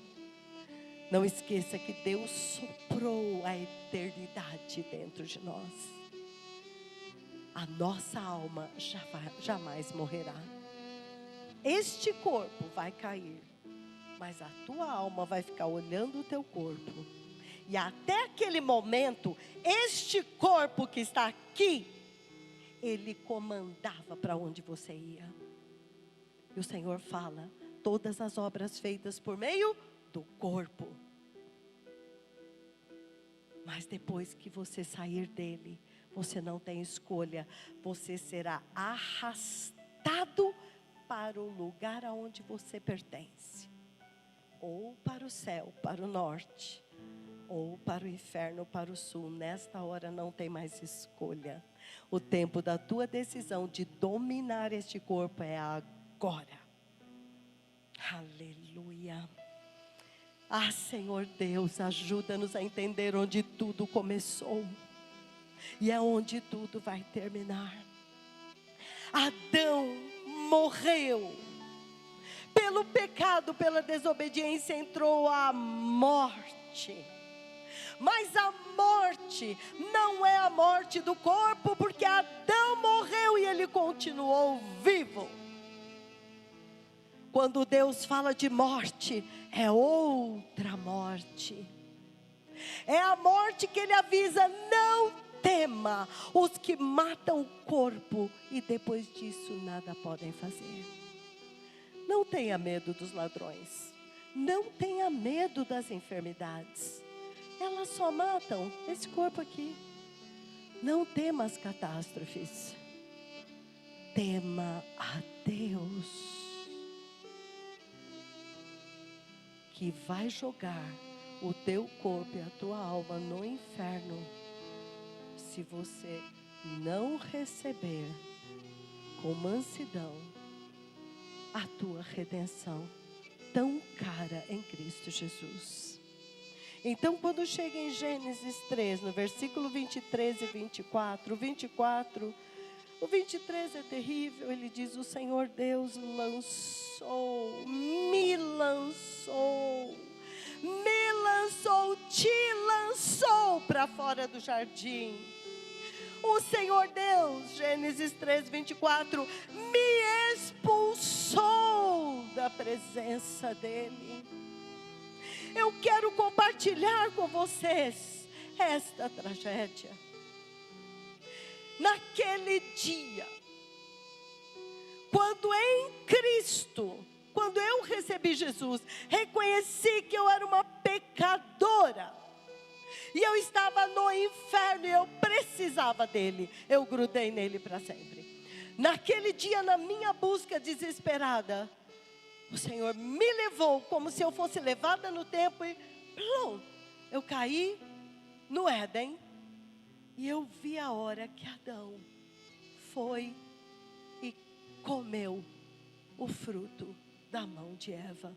não esqueça que Deus soprou a eternidade dentro de nós. A nossa alma jamais morrerá. Este corpo vai cair, mas a tua alma vai ficar olhando o teu corpo. E até aquele momento, este corpo que está aqui, ele comandava para onde você ia. E o Senhor fala, todas as obras feitas por meio do corpo. Mas depois que você sair dele, você não tem escolha. Você será arrastado para o lugar aonde você pertence. Ou para o céu, para o norte. Ou para o inferno, para o sul. Nesta hora não tem mais escolha. O tempo da tua decisão de dominar este corpo é agora. Aleluia. Ah, Senhor Deus, ajuda-nos a entender onde tudo começou. E é onde tudo vai terminar. Adão morreu. Pelo pecado, pela desobediência, entrou a morte. Mas a morte não é a morte do corpo, porque Adão morreu e ele continuou vivo. Quando Deus fala de morte, é outra morte. É a morte que ele avisa, não tema os que matam o corpo e depois disso nada podem fazer. Não tenha medo dos ladrões. Não tenha medo das enfermidades. Elas só matam esse corpo aqui. Não tema as catástrofes. Tema a Deus, que vai jogar o teu corpo e a tua alma no inferno, se você não receber com mansidão a tua redenção tão cara em Cristo Jesus. Então, quando chega em Gênesis 3, no versículo 23 e 24, o 23 é terrível, ele diz, o Senhor Deus me lançou, te lançou para fora do jardim. O Senhor Deus, Gênesis 3, 24, me expulsou da presença dEle. Eu quero compartilhar com vocês esta tragédia. Naquele dia, quando em Cristo, quando eu recebi Jesus, reconheci que eu era uma pecadora, e eu estava no inferno, e eu precisava dele, eu grudei nele para sempre. Naquele dia, na minha busca desesperada, o Senhor me levou, como se eu fosse levada no tempo, e plum, eu caí no Éden. E eu vi a hora que Adão foi e comeu o fruto da mão de Eva.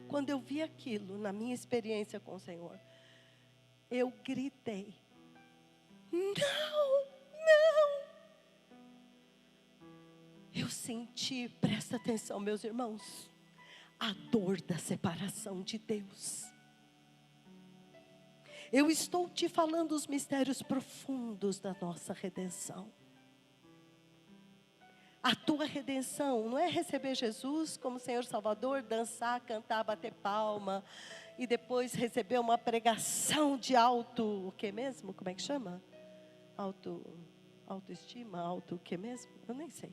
Quando eu vi aquilo, na minha experiência com o Senhor, eu gritei, não. Eu senti, presta atenção meus irmãos, a dor da separação de Deus. Eu estou te falando os mistérios profundos da nossa redenção. A tua redenção não é receber Jesus como Senhor Salvador, dançar, cantar, bater palma, e depois receber uma pregação de o que mesmo? Como é que chama? Autoestima, o que mesmo? Eu nem sei.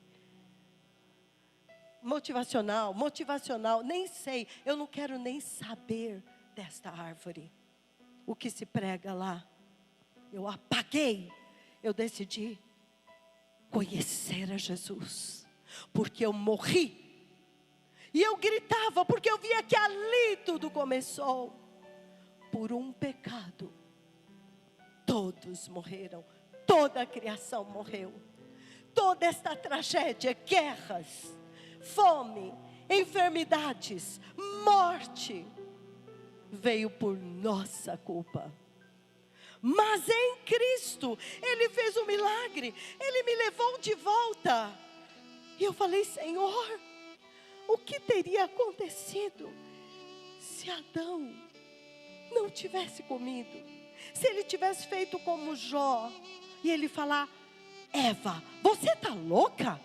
Motivacional, nem sei. Eu não quero nem saber desta árvore. O que se prega lá, eu apaguei, eu decidi conhecer a Jesus, porque eu morri, e eu gritava, porque eu via que ali tudo começou, por um pecado, todos morreram, toda a criação morreu, toda esta tragédia, guerras, fome, enfermidades, morte, veio por nossa culpa. Mas em Cristo, Ele fez um milagre. Ele me levou de volta. E eu falei: Senhor, o que teria acontecido se Adão não tivesse comido? Se ele tivesse feito como Jó, e ele falar: Eva, você está louca?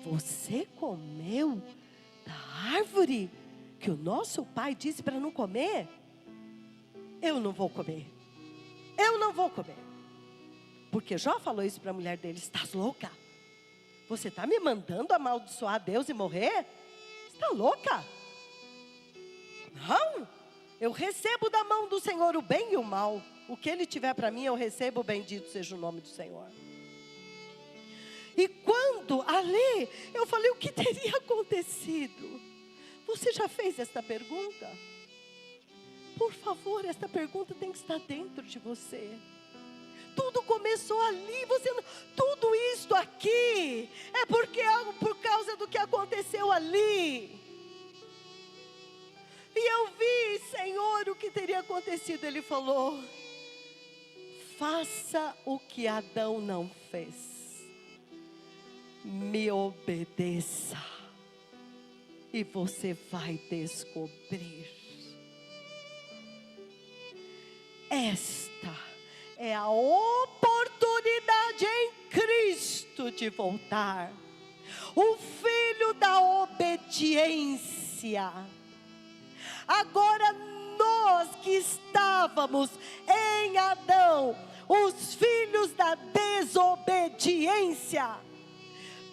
Você comeu da árvore que o nosso pai disse para não comer? Eu não vou comer. Eu não vou comer. Porque Jó falou isso para a mulher dele: estás louca? Você está me mandando amaldiçoar Deus e morrer? Está louca? Não. Eu recebo da mão do Senhor o bem e o mal. O que Ele tiver para mim, eu recebo. Bendito seja o nome do Senhor. E quando ali, eu falei: o que teria acontecido? Você já fez esta pergunta? Por favor, esta pergunta tem que estar dentro de você. Tudo começou ali, tudo isto aqui é porque algo por causa do que aconteceu ali. E eu vi, Senhor, o que teria acontecido. Ele falou: faça o que Adão não fez. Me obedeça. E você vai descobrir. Esta é a oportunidade em Cristo de voltar. O filho da obediência. Agora nós que estávamos em Adão, os filhos da desobediência,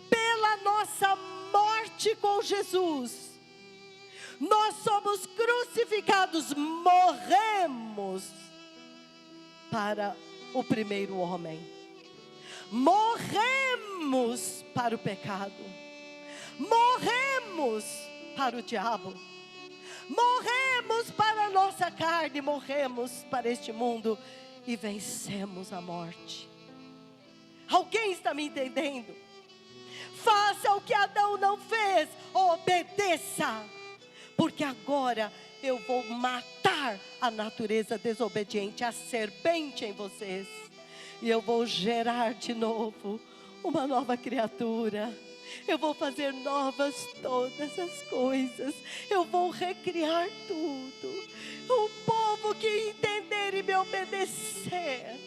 pela nossa morte com Jesus, nós somos crucificados, morremos para o primeiro homem, morremos para o pecado, morremos para o diabo, morremos para a nossa carne, morremos para este mundo e vencemos a morte. Alguém está me entendendo? Faça o que Adão não fez, obedeça, porque agora eu vou matar a natureza desobediente, a serpente em vocês, e eu vou gerar de novo uma nova criatura. Eu vou fazer novas todas as coisas. Eu vou recriar tudo. O povo que entender e me obedecer,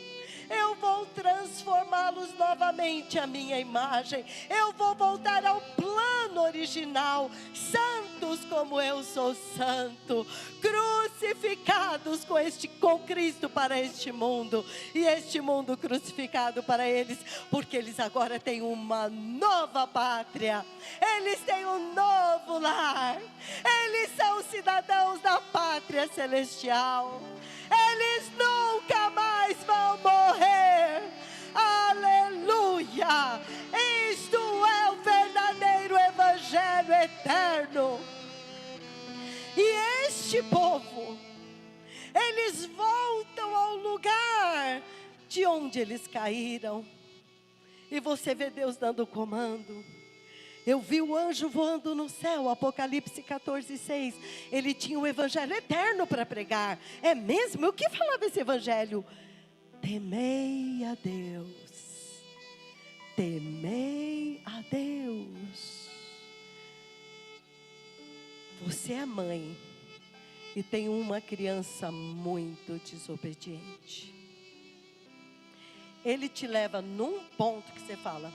eu vou transformá-los novamente à minha imagem. Eu vou voltar ao plano original. Santos como eu sou santo. Crucificados com Cristo para este mundo. E este mundo crucificado para eles. Porque eles agora têm uma nova pátria. Eles têm um novo lar. Eles são cidadãos da pátria celestial. Eles nunca mais vão morrer. Aleluia! Isto é o verdadeiro evangelho eterno. E este povo, eles voltam ao lugar de onde eles caíram. E você vê Deus dando comando. Eu vi o anjo voando no céu, Apocalipse 14:6. Ele tinha o evangelho eterno para pregar. É mesmo? O que falava esse evangelho? Temei a Deus. Temei a Deus. Você é mãe e tem uma criança muito desobediente. Ele te leva num ponto que você fala: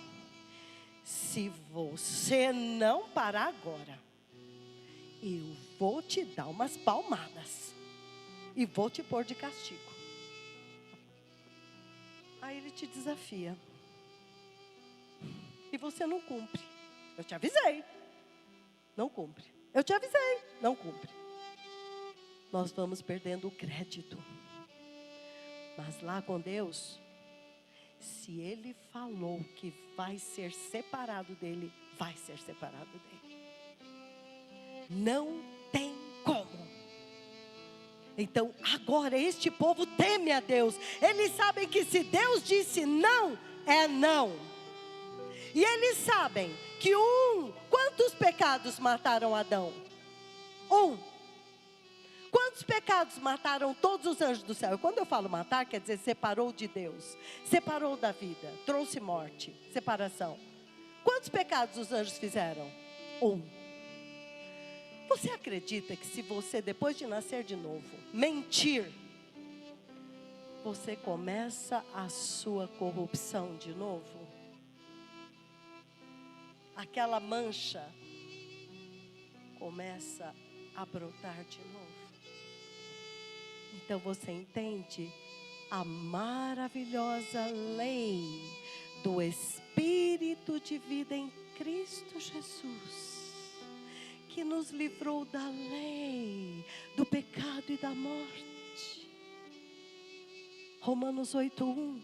se você não parar agora, eu vou te dar umas palmadas e vou te pôr de castigo. Aí ele te desafia e você não cumpre. Eu te avisei, não cumpre. Eu te avisei, não cumpre. Nós vamos perdendo o crédito. Mas lá com Deus, se Ele falou que vai ser separado dele, vai ser separado dele. Não tem como. Então agora este povo teme a Deus. Eles sabem que se Deus disse não, é não. E eles sabem que quantos pecados mataram Adão? Quantos pecados mataram todos os anjos do céu? E quando eu falo matar, quer dizer separou de Deus, separou da vida, trouxe morte, separação. Quantos pecados os anjos fizeram? Um. Você acredita que se você, depois de nascer de novo, mentir, você começa a sua corrupção de novo? Aquela mancha começa a brotar de novo. Então você entende a maravilhosa lei do Espírito de vida em Cristo Jesus, que nos livrou da lei, do pecado e da morte. Romanos 8:1.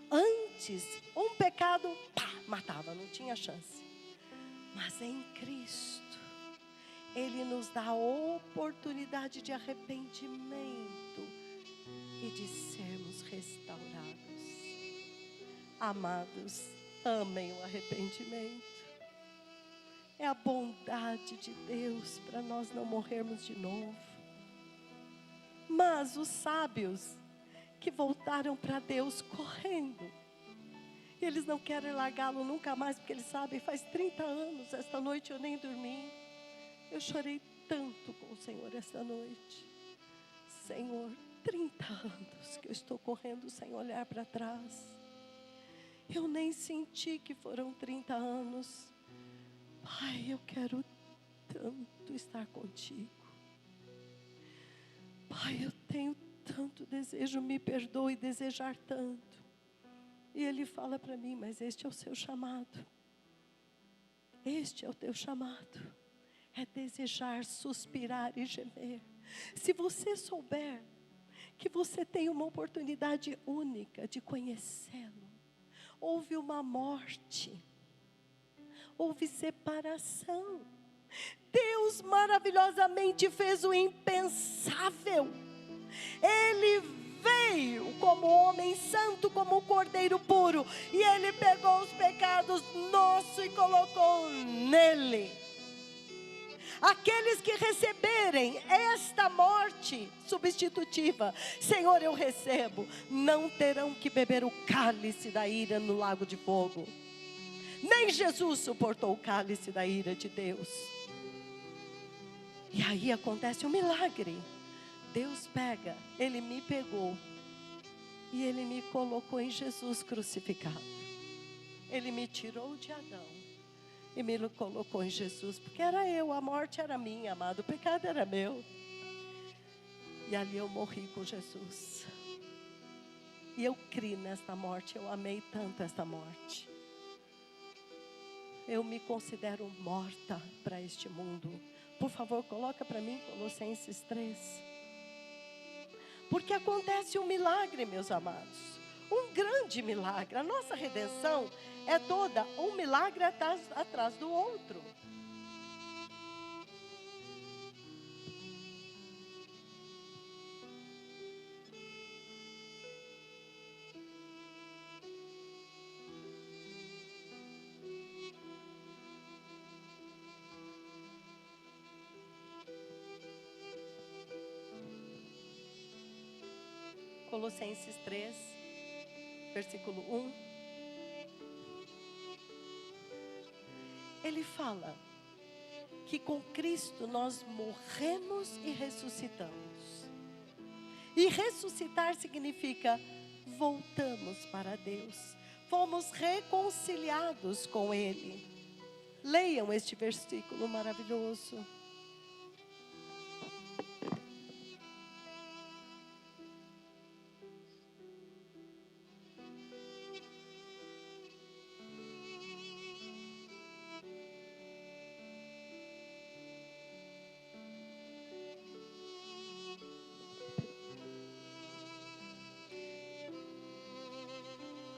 Antes, um pecado, matava, não tinha chance. Mas em Cristo, Ele nos dá a oportunidade de arrependimento e de sermos restaurados. Amados, amem o arrependimento. É a bondade de Deus para nós não morrermos de novo. Mas os sábios que voltaram para Deus correndo, eles não querem largá-lo nunca mais, porque eles sabem, faz 30 anos, esta noite eu nem dormi. Eu chorei tanto com o Senhor esta noite. Senhor, 30 anos que eu estou correndo sem olhar para trás. Eu nem senti que foram 30 anos. Pai, eu quero tanto estar contigo. Pai, eu tenho tanto desejo, me perdoe desejar tanto. E Ele fala para mim, mas este é o seu chamado. Este é o teu chamado. É desejar, suspirar e gemer. Se você souber que você tem uma oportunidade única de conhecê-lo. Houve uma morte. Houve separação. Deus maravilhosamente fez o impensável. Ele veio como homem santo, como um cordeiro puro. E Ele pegou os pecados nossos e colocou nele. Aqueles que receberem esta morte substitutiva, Senhor, eu recebo, não terão que beber o cálice da ira no lago de fogo. Nem Jesus suportou o cálice da ira de Deus. E aí acontece um milagre. Deus pega, Ele me pegou e Ele me colocou em Jesus crucificado. Ele me tirou de Adão e me colocou em Jesus, porque era eu, a morte era minha, amado, o pecado era meu. E ali eu morri com Jesus. E eu criei nesta morte, eu amei tanto esta morte. Eu me considero morta para este mundo. Por favor, coloca para mim Colossenses 3. Porque acontece um milagre, meus amados. Um grande milagre. A nossa redenção é toda um milagre atrás do outro. Colossenses 3, versículo 1. Ele fala que com Cristo nós morremos e ressuscitamos. E ressuscitar significa voltamos para Deus. Fomos reconciliados com Ele. Leiam este versículo maravilhoso.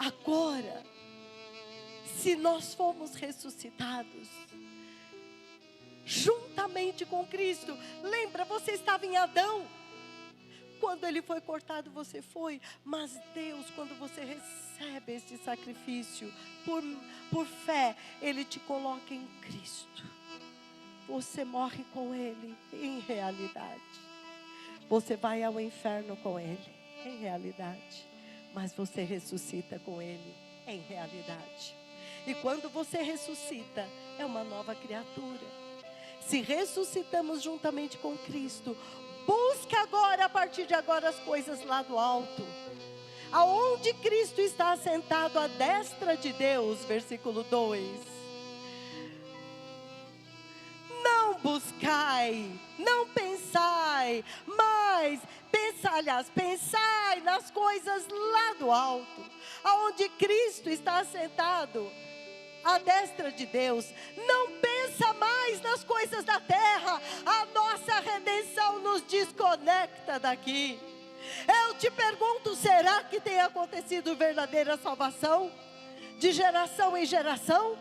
Agora, se nós fomos ressuscitados, juntamente com Cristo, lembra, você estava em Adão, quando ele foi cortado você foi, mas Deus, quando você recebe esse sacrifício, por fé, Ele te coloca em Cristo, você morre com Ele em realidade, você vai ao inferno com Ele em realidade, mas você ressuscita com Ele em realidade. E quando você ressuscita, é uma nova criatura. Se ressuscitamos juntamente com Cristo, busca agora, a partir de agora, as coisas lá do alto, aonde Cristo está assentado à destra de Deus, versículo 2. Não buscai, não pensai, mas pensai nas coisas lá do alto, aonde Cristo está assentado à destra de Deus. Não pensa mais nas coisas da terra. A nossa redenção nos desconecta daqui. Eu te pergunto, será que tem acontecido verdadeira salvação? De geração em geração?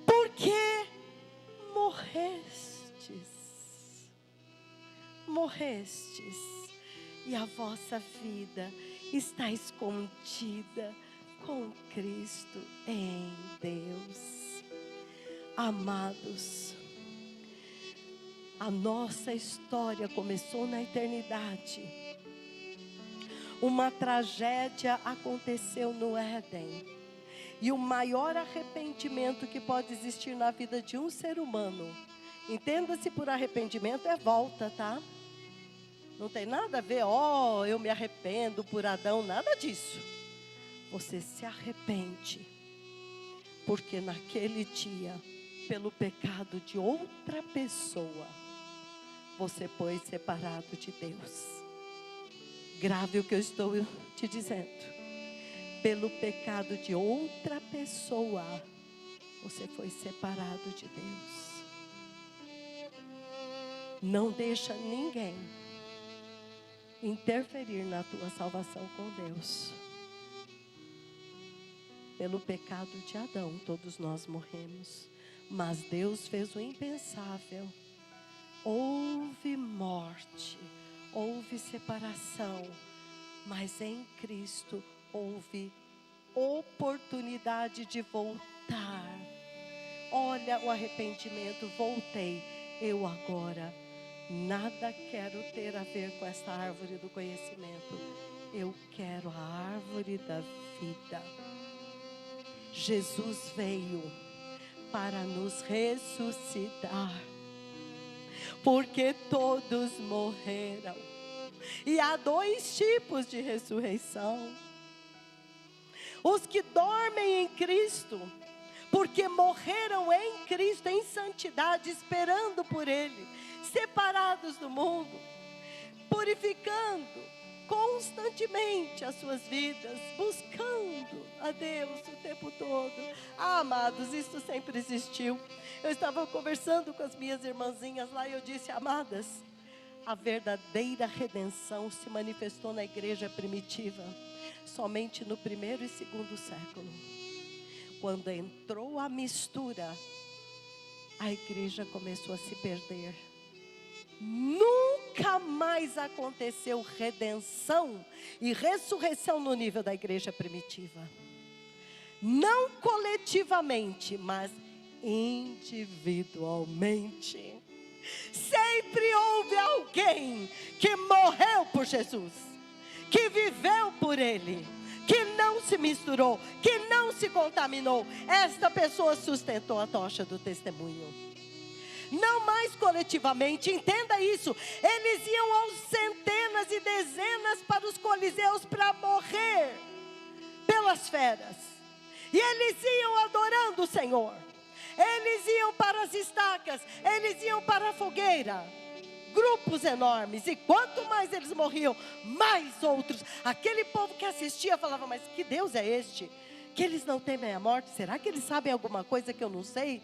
Porque morrestes, e a vossa vida está escondida com Cristo em Deus. Amados, a nossa história começou na eternidade. Uma tragédia aconteceu no Éden. E o maior arrependimento que pode existir na vida de um ser humano, entenda-se por arrependimento, é volta, tá? Não tem nada a ver, eu me arrependo por Adão, nada disso. Você se arrepende, porque naquele dia, pelo pecado de outra pessoa, você foi separado de Deus. Grave o que eu estou te dizendo. Pelo pecado de outra pessoa, você foi separado de Deus. Não deixa ninguém interferir na tua salvação com Deus. Pelo pecado de Adão, todos nós morremos. Mas Deus fez o impensável. Houve morte, houve separação, mas em Cristo houve oportunidade de voltar. Olha o arrependimento, voltei. Eu agora nada quero ter a ver com essa árvore do conhecimento. Eu quero a árvore da vida. Jesus veio para nos ressuscitar, porque todos morreram. E há dois tipos de ressurreição. Os que dormem em Cristo, porque morreram em Cristo, em santidade, esperando por Ele, separados do mundo, purificando constantemente as suas vidas, buscando a Deus o tempo todo. Amados, isso sempre existiu. Eu estava conversando com as minhas irmãzinhas lá e eu disse: amadas, a verdadeira redenção se manifestou na igreja primitiva somente no 1º e 2º século. Quando entrou a mistura, a igreja começou a se perder. Nunca mais aconteceu redenção e ressurreição no nível da igreja primitiva. Não coletivamente, mas individualmente. Sempre houve alguém que morreu por Jesus, que viveu por Ele, que não se misturou, que não se contaminou. Esta pessoa sustentou a tocha do testemunho. Não mais coletivamente, entenda isso. Eles iam aos centenas e dezenas para os coliseus para morrer pelas feras. E eles iam adorando o Senhor. Eles iam para as estacas, eles iam para a fogueira. Grupos enormes. E quanto mais eles morriam, mais outros. Aquele povo que assistia falava: mas que Deus é este? Que eles não temem a morte? Será que eles sabem alguma coisa que eu não sei?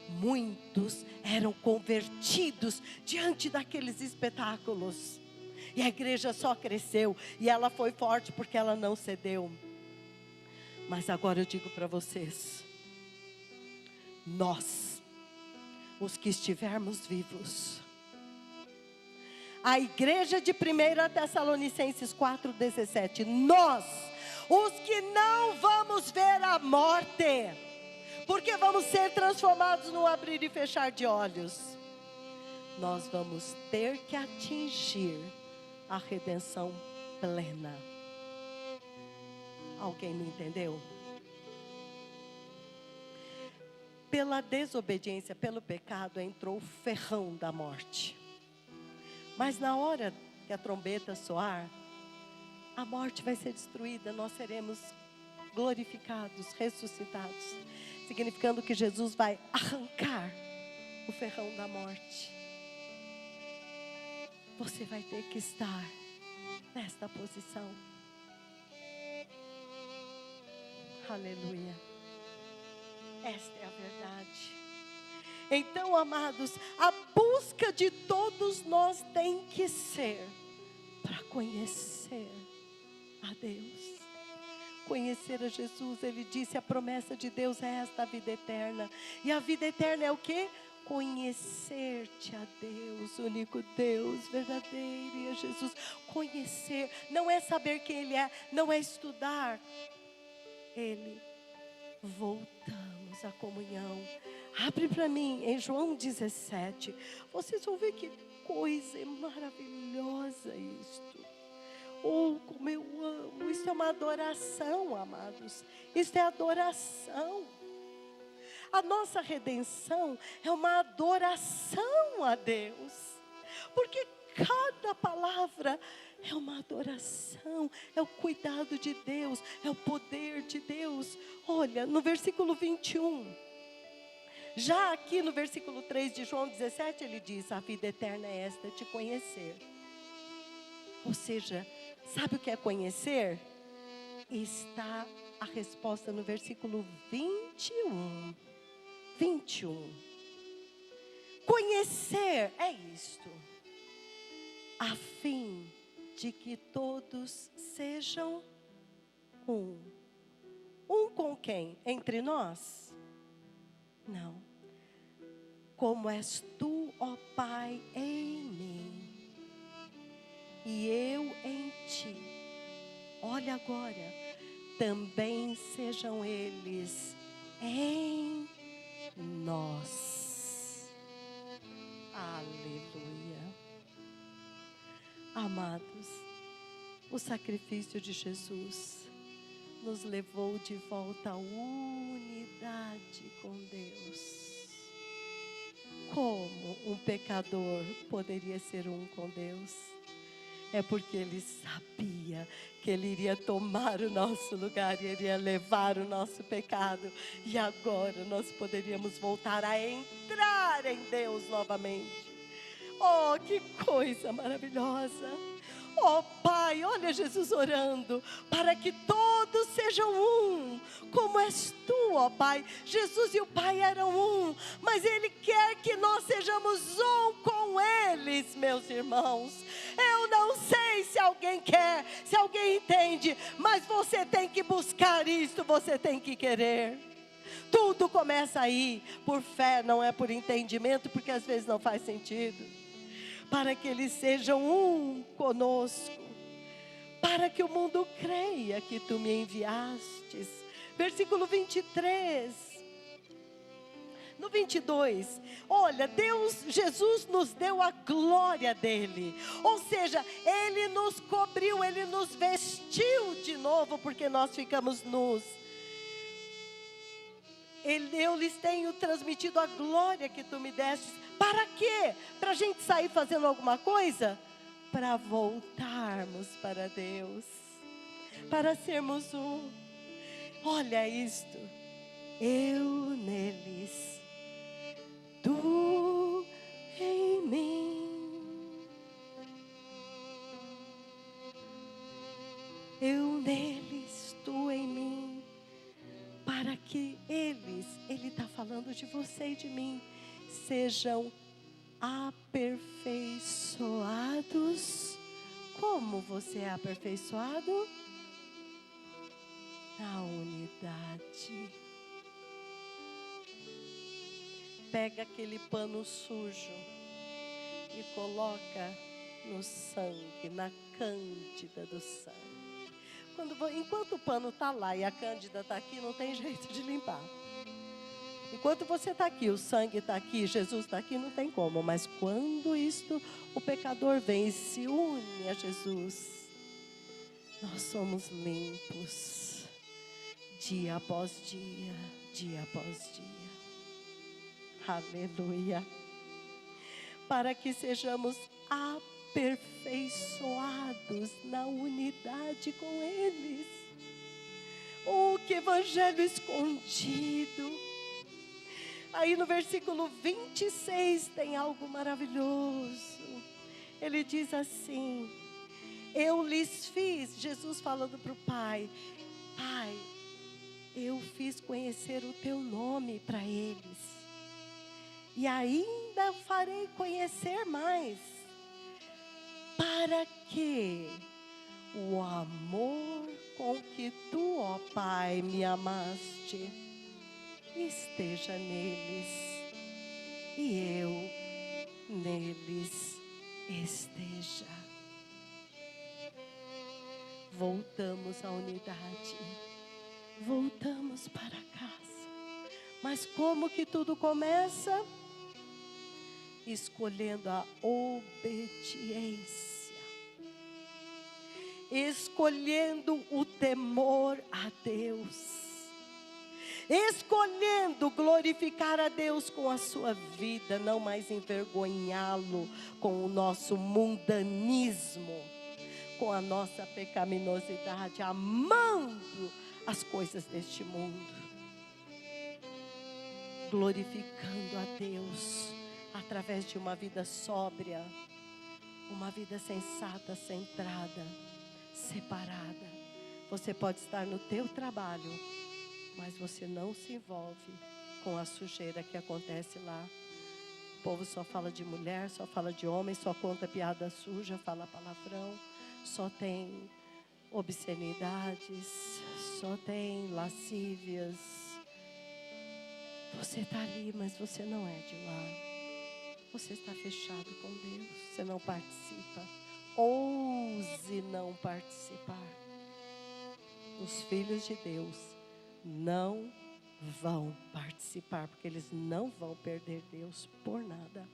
Muitos eram convertidos diante daqueles espetáculos. E a igreja só cresceu. E ela foi forte porque ela não cedeu. Mas agora eu digo para vocês: nós, os que estivermos vivos, a igreja de 1 Tessalonicenses 4,17, nós, os que não vamos ver a morte, porque vamos ser transformados no abrir e fechar de olhos, nós vamos ter que atingir a redenção plena. Alguém me entendeu? pela desobediência, pelo pecado, entrou o ferrão da morte. Mas na hora que a trombeta soar, a morte vai ser destruída, nós seremos glorificados, ressuscitados, significando que Jesus vai arrancar o ferrão da morte. Você vai ter que estar nesta posição. Aleluia. Esta é a verdade. Então, amados, a busca de todos nós tem que ser para conhecer a Deus. Conhecer a Jesus. Ele disse, a promessa de Deus é esta, a vida eterna. E a vida eterna é o quê? Conhecer-te a Deus, o único Deus verdadeiro, e a Jesus. Conhecer, não é saber quem Ele é, não é estudar Ele. Voltamos à comunhão. Abre para mim em João 17. Vocês vão ver que coisa maravilhosa isto. Oh, como eu amo. Isso é uma adoração, amados. Isso é adoração. A nossa redenção é uma adoração a Deus. Porque cada palavra é uma adoração, é o cuidado de Deus, é o poder de Deus. Olha, no versículo 21, já aqui no versículo 3 de João 17, ele diz, a vida eterna é esta, te conhecer. Ou seja, sabe o que é conhecer? Está a resposta no versículo 21. Conhecer é isto, a fim de que todos sejam um. Um com quem? Entre nós? Não. Como és tu, ó Pai, em mim, e eu em ti. Olha agora, também sejam eles em nós. Aleluia. Amados, o sacrifício de Jesus nos levou de volta à unidade com Deus. Como um pecador poderia ser um com Deus? É porque ele sabia que ele iria tomar o nosso lugar e iria levar o nosso pecado. E agora nós poderíamos voltar a entrar em Deus novamente. Oh, que coisa maravilhosa! Oh Pai, olha Jesus orando, para que todos sejam um, como és tu, ó Pai. Jesus e o Pai eram um, mas Ele quer que nós sejamos um com eles, meus irmãos. Eu não sei se alguém quer, se alguém entende, mas você tem que buscar isso, você tem que querer. Tudo começa aí, por fé, não é por entendimento, porque às vezes não faz sentido. Para que eles sejam um conosco, para que o mundo creia que tu me enviastes. Versículo 23. No 22, olha, Jesus nos deu a glória dele. Ou seja, ele nos cobriu, ele nos vestiu de novo, porque nós ficamos nus. Eu lhes tenho transmitido a glória que tu me deste. Para quê? Para a gente sair fazendo alguma coisa? Para voltarmos para Deus. Para sermos um. Olha isto. Eu neles, tu em mim. Eu neles, tu em mim. Para que ele está falando de você e de mim, sejam aperfeiçoados. Como você é aperfeiçoado? Na unidade. Pega aquele pano sujo e coloca no sangue, na cândida do sangue. Enquanto o pano está lá e a cândida está aqui, não tem jeito de limpar. Enquanto você está aqui, o sangue está aqui, Jesus está aqui, não tem como. Mas quando o pecador vem e se une a Jesus, nós somos limpos, dia após dia, dia após dia. Aleluia. Para que sejamos aperfeiçoados na unidade com eles. Oh, que evangelho escondido. Aí no versículo 26 tem algo maravilhoso. Ele diz assim: eu lhes fiz, Jesus falando para o Pai, Pai, eu fiz conhecer o teu nome para eles. E ainda farei conhecer mais, para que o amor com que tu, ó Pai, me amaste, esteja neles, e eu neles esteja. Voltamos à unidade, voltamos para casa. Mas como que tudo começa? Escolhendo a obediência, escolhendo o temor a Deus, escolhendo glorificar a Deus com a sua vida, não mais envergonhá-lo com o nosso mundanismo, com a nossa pecaminosidade, amando as coisas deste mundo, glorificando a Deus através de uma vida sóbria, uma vida sensata, centrada, separada. Você pode estar no teu trabalho, mas você não se envolve com a sujeira que acontece lá. O povo só fala de mulher, só fala de homem, só conta piada suja, fala palavrão, só tem obscenidades, só tem lascívias. Você está ali, mas você não é de lá. Você está fechado com Deus, você não participa. Ouse não participar. Os filhos de Deus não vão participar, porque eles não vão perder Deus por nada.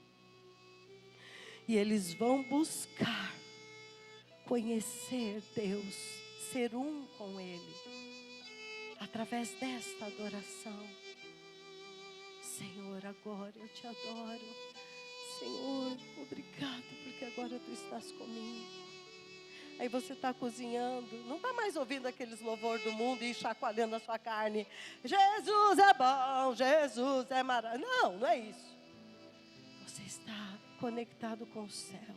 E eles vão buscar conhecer Deus, ser um com Ele, através desta adoração. Senhor, agora eu te adoro. Senhor, obrigado, porque agora tu estás comigo. Aí você está cozinhando, não está mais ouvindo aqueles louvor do mundo e chacoalhando a sua carne. Jesus é bom, Jesus é maravilhoso. Não, não é isso. Você está conectado com o céu.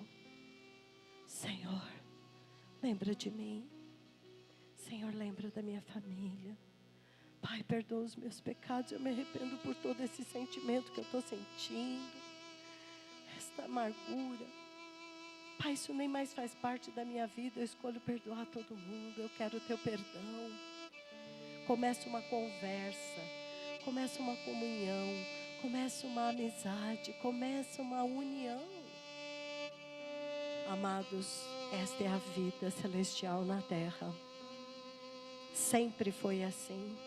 Senhor, lembra de mim. Senhor, lembra da minha família. Pai, perdoa os meus pecados. Eu me arrependo por todo esse sentimento que eu estou sentindo. Esta amargura. Pai, isso nem mais faz parte da minha vida. Eu escolho perdoar todo mundo. Eu quero o teu perdão. Começa uma conversa. Começa uma comunhão. Começa uma amizade. Começa uma união. Amados, esta é a vida celestial na terra. Sempre foi assim.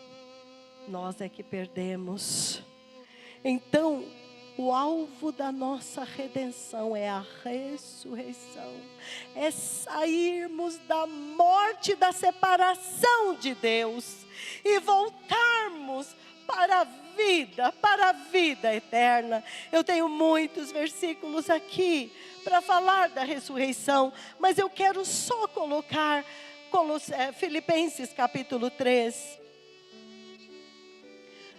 Nós é que perdemos. Então, o alvo da nossa redenção é a ressurreição. É sairmos da morte, da separação de Deus e voltarmos para a vida eterna. Eu tenho muitos versículos aqui para falar da ressurreição, mas eu quero só colocar Filipenses capítulo 3.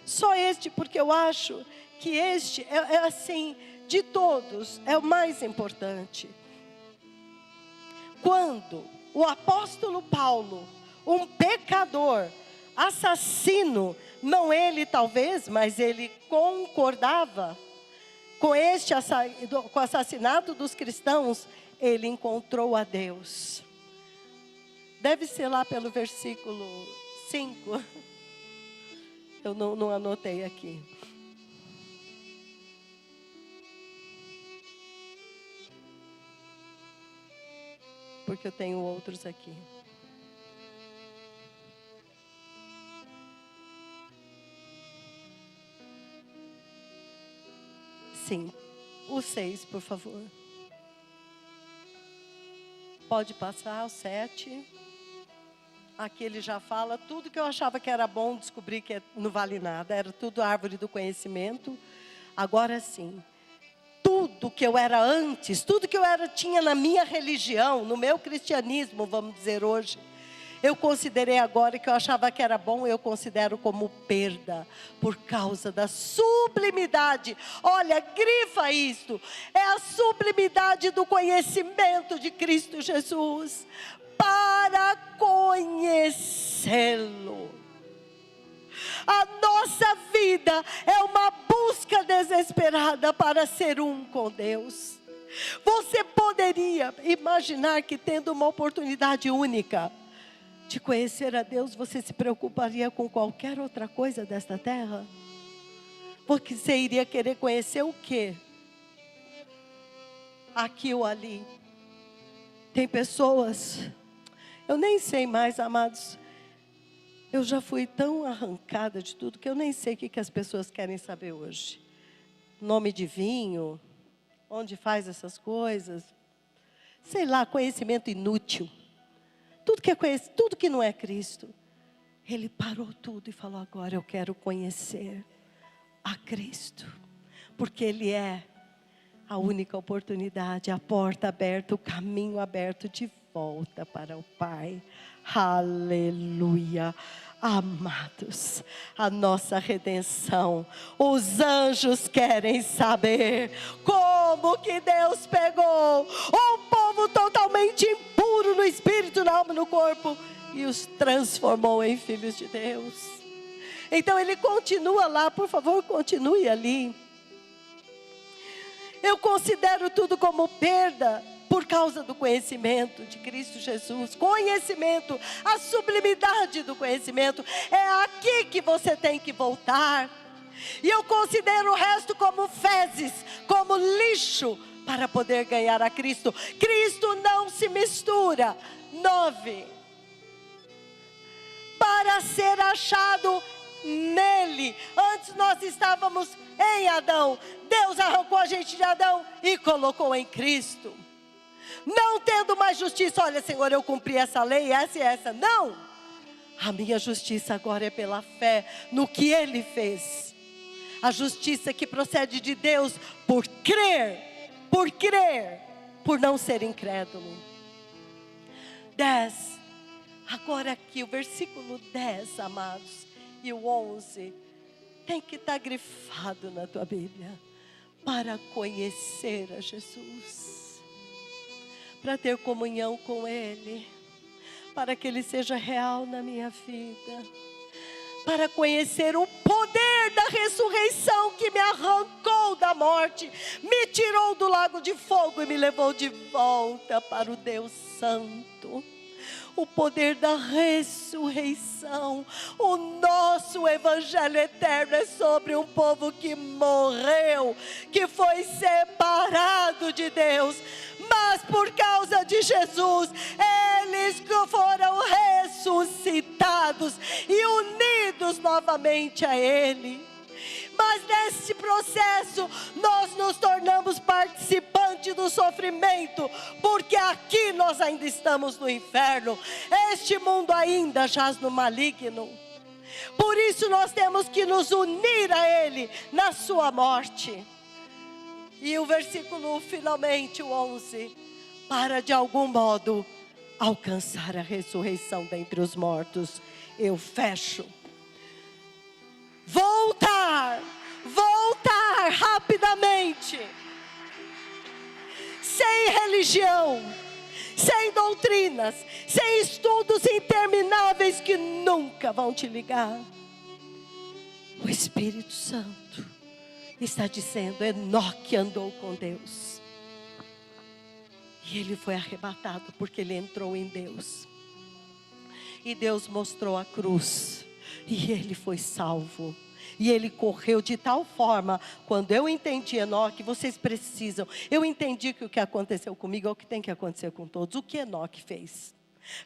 Só este, porque eu acho que este é assim, de todos, é o mais importante. Quando o apóstolo Paulo, um pecador, assassino, não ele talvez, mas ele concordava com com o assassinato dos cristãos, ele encontrou a Deus. Deve ser lá pelo versículo 5. Eu não anotei aqui. Porque eu tenho outros aqui. Sim, o 6, por favor. Pode passar o 7. Aqui ele já fala tudo que eu achava que era bom, descobri que não vale nada. Era tudo árvore do conhecimento. Agora sim, tudo que eu era antes, tudo que tinha na minha religião, no meu cristianismo, vamos dizer hoje, eu considerei agora que eu achava que era bom, eu considero como perda, por causa da sublimidade. Olha, grifa isto, é a sublimidade do conhecimento de Cristo Jesus, para conhecê-lo. A nossa vida é uma busca desesperada para ser um com Deus. Você poderia imaginar que, tendo uma oportunidade única de conhecer a Deus, você se preocuparia com qualquer outra coisa desta terra? Porque você iria querer conhecer o quê? Aqui ou ali. Tem pessoas, eu nem sei mais, amados, eu já fui tão arrancada de tudo que eu nem sei o que as pessoas querem saber hoje. Nome de vinho, onde faz essas coisas, sei lá, conhecimento inútil. Tudo que não é Cristo. Ele parou tudo e falou: agora eu quero conhecer a Cristo, porque Ele é a única oportunidade, a porta aberta, o caminho aberto de volta para o Pai. Aleluia. Amados, a nossa redenção, os anjos querem saber como que Deus pegou um povo totalmente impuro no espírito, na alma e no corpo e os transformou em filhos de Deus. Então ele continua lá, por favor, continue ali. Eu considero tudo como perda por causa do conhecimento de Cristo Jesus. Conhecimento, a sublimidade do conhecimento. É aqui que você tem que voltar. E eu considero o resto como fezes, como lixo, para poder ganhar a Cristo. Cristo não se mistura. 9. Para ser achado nele. Antes nós estávamos em Adão. Deus arrancou a gente de Adão e colocou em Cristo. Não tendo mais justiça, olha, Senhor, eu cumpri essa lei, essa e essa. Não, a minha justiça agora é pela fé no que Ele fez. A justiça que procede de Deus por crer, por não ser incrédulo. 10, agora aqui o versículo 10, amados, e o 11, tem que estar grifado na tua Bíblia. Para conhecer a Jesus, para ter comunhão com Ele, para que Ele seja real na minha vida, para conhecer o poder da ressurreição que me arrancou da morte, me tirou do lago de fogo e me levou de volta para o Deus Santo. O poder da ressurreição. O nosso evangelho eterno é sobre um povo que morreu, que foi separado de Deus, mas por causa de Jesus, eles foram ressuscitados e unidos novamente a Ele. Mas nesse processo, nós nos tornamos participantes do sofrimento, porque aqui nós ainda estamos no inferno, este mundo ainda jaz no maligno. Por isso nós temos que nos unir a Ele na sua morte. E o versículo finalmente, o 11, para de algum modo alcançar a ressurreição dentre os mortos. Eu fecho. Voltar rapidamente, sem religião, sem doutrinas, sem estudos intermináveis que nunca vão te ligar. O Espírito Santo está dizendo: Enoque andou com Deus e ele foi arrebatado porque ele entrou em Deus, e Deus mostrou a cruz e ele foi salvo. E ele correu de tal forma, quando eu entendi, Enoque, vocês precisam. Eu entendi que o que aconteceu comigo é o que tem que acontecer com todos. O que Enoque fez?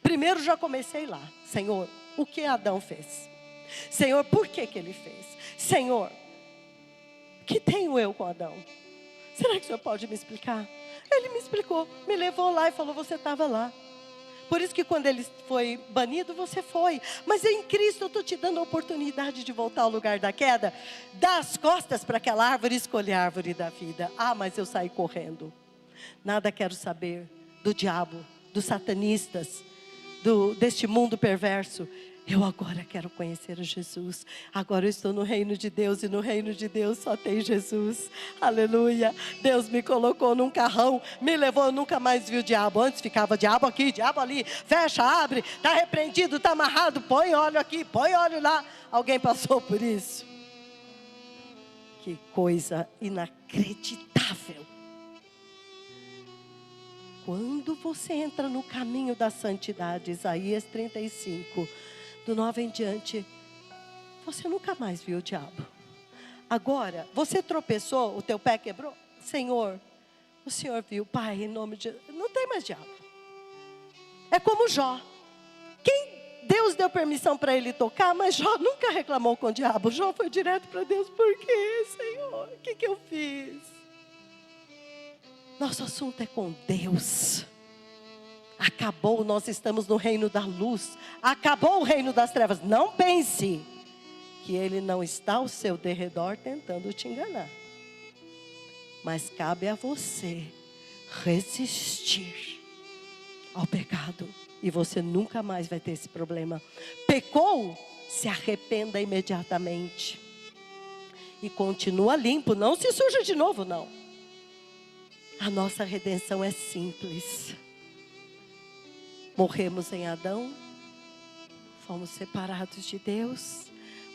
Primeiro já comecei lá. Senhor, o que Adão fez? Senhor, por que ele fez? Senhor, que tenho eu com Adão? Será que o Senhor pode me explicar? Ele me explicou, me levou lá e falou: você estava lá. Por isso que quando ele foi banido, você foi. Mas em Cristo eu estou te dando a oportunidade de voltar ao lugar da queda. Dar as costas para aquela árvore e escolher a árvore da vida. Ah, mas eu saí correndo. Nada quero saber do diabo, dos satanistas, deste mundo perverso. Eu agora quero conhecer a Jesus. Agora eu estou no reino de Deus, e no reino de Deus só tem Jesus. Aleluia. Deus me colocou num carrão, me levou, eu nunca mais vi o diabo. Antes ficava diabo aqui, diabo ali, fecha, abre, está repreendido, está amarrado, põe óleo aqui, põe óleo lá. Alguém passou por isso? Que coisa inacreditável. Quando você entra no caminho da santidade, Isaías 35, do 9 em diante, você nunca mais viu o diabo. Agora, você tropeçou, o teu pé quebrou? Senhor, o Senhor viu, Pai, em nome de... Não tem mais diabo. É como Jó. Deus deu permissão para ele tocar, mas Jó nunca reclamou com o diabo. Jó foi direto para Deus. Por quê, Senhor? O que eu fiz? Nosso assunto é com Deus. Acabou, nós estamos no reino da luz. Acabou o reino das trevas. Não pense que ele não está ao seu derredor tentando te enganar. Mas cabe a você resistir ao pecado. E você nunca mais vai ter esse problema. Pecou, se arrependa imediatamente. E continua limpo, não se suja de novo, não. A nossa redenção é simples. Morremos em Adão, fomos separados de Deus,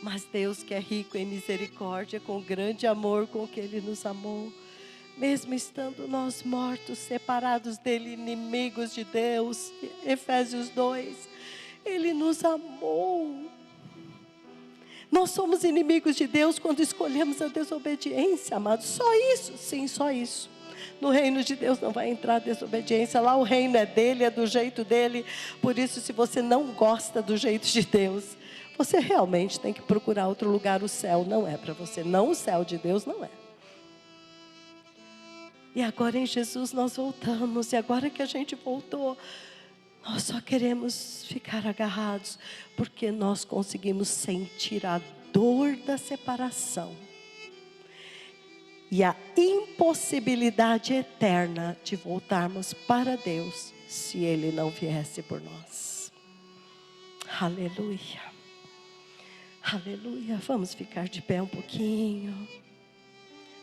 mas Deus, que é rico em misericórdia, com grande amor com que Ele nos amou, mesmo estando nós mortos, separados dEle, inimigos de Deus, Efésios 2, Ele nos amou. Nós somos inimigos de Deus quando escolhemos a desobediência, amados. Só isso, sim, só isso. No reino de Deus não vai entrar desobediência. Lá o reino é dele, é do jeito dele. Por isso, se você não gosta do jeito de Deus, você realmente tem que procurar outro lugar. O céu não é para você. Não, o céu de Deus não é. E agora em Jesus nós voltamos. E agora que a gente voltou, nós só queremos ficar agarrados, porque nós conseguimos sentir a dor da separação e a impossibilidade eterna de voltarmos para Deus, se Ele não viesse por nós. Aleluia. Aleluia. Vamos ficar de pé um pouquinho.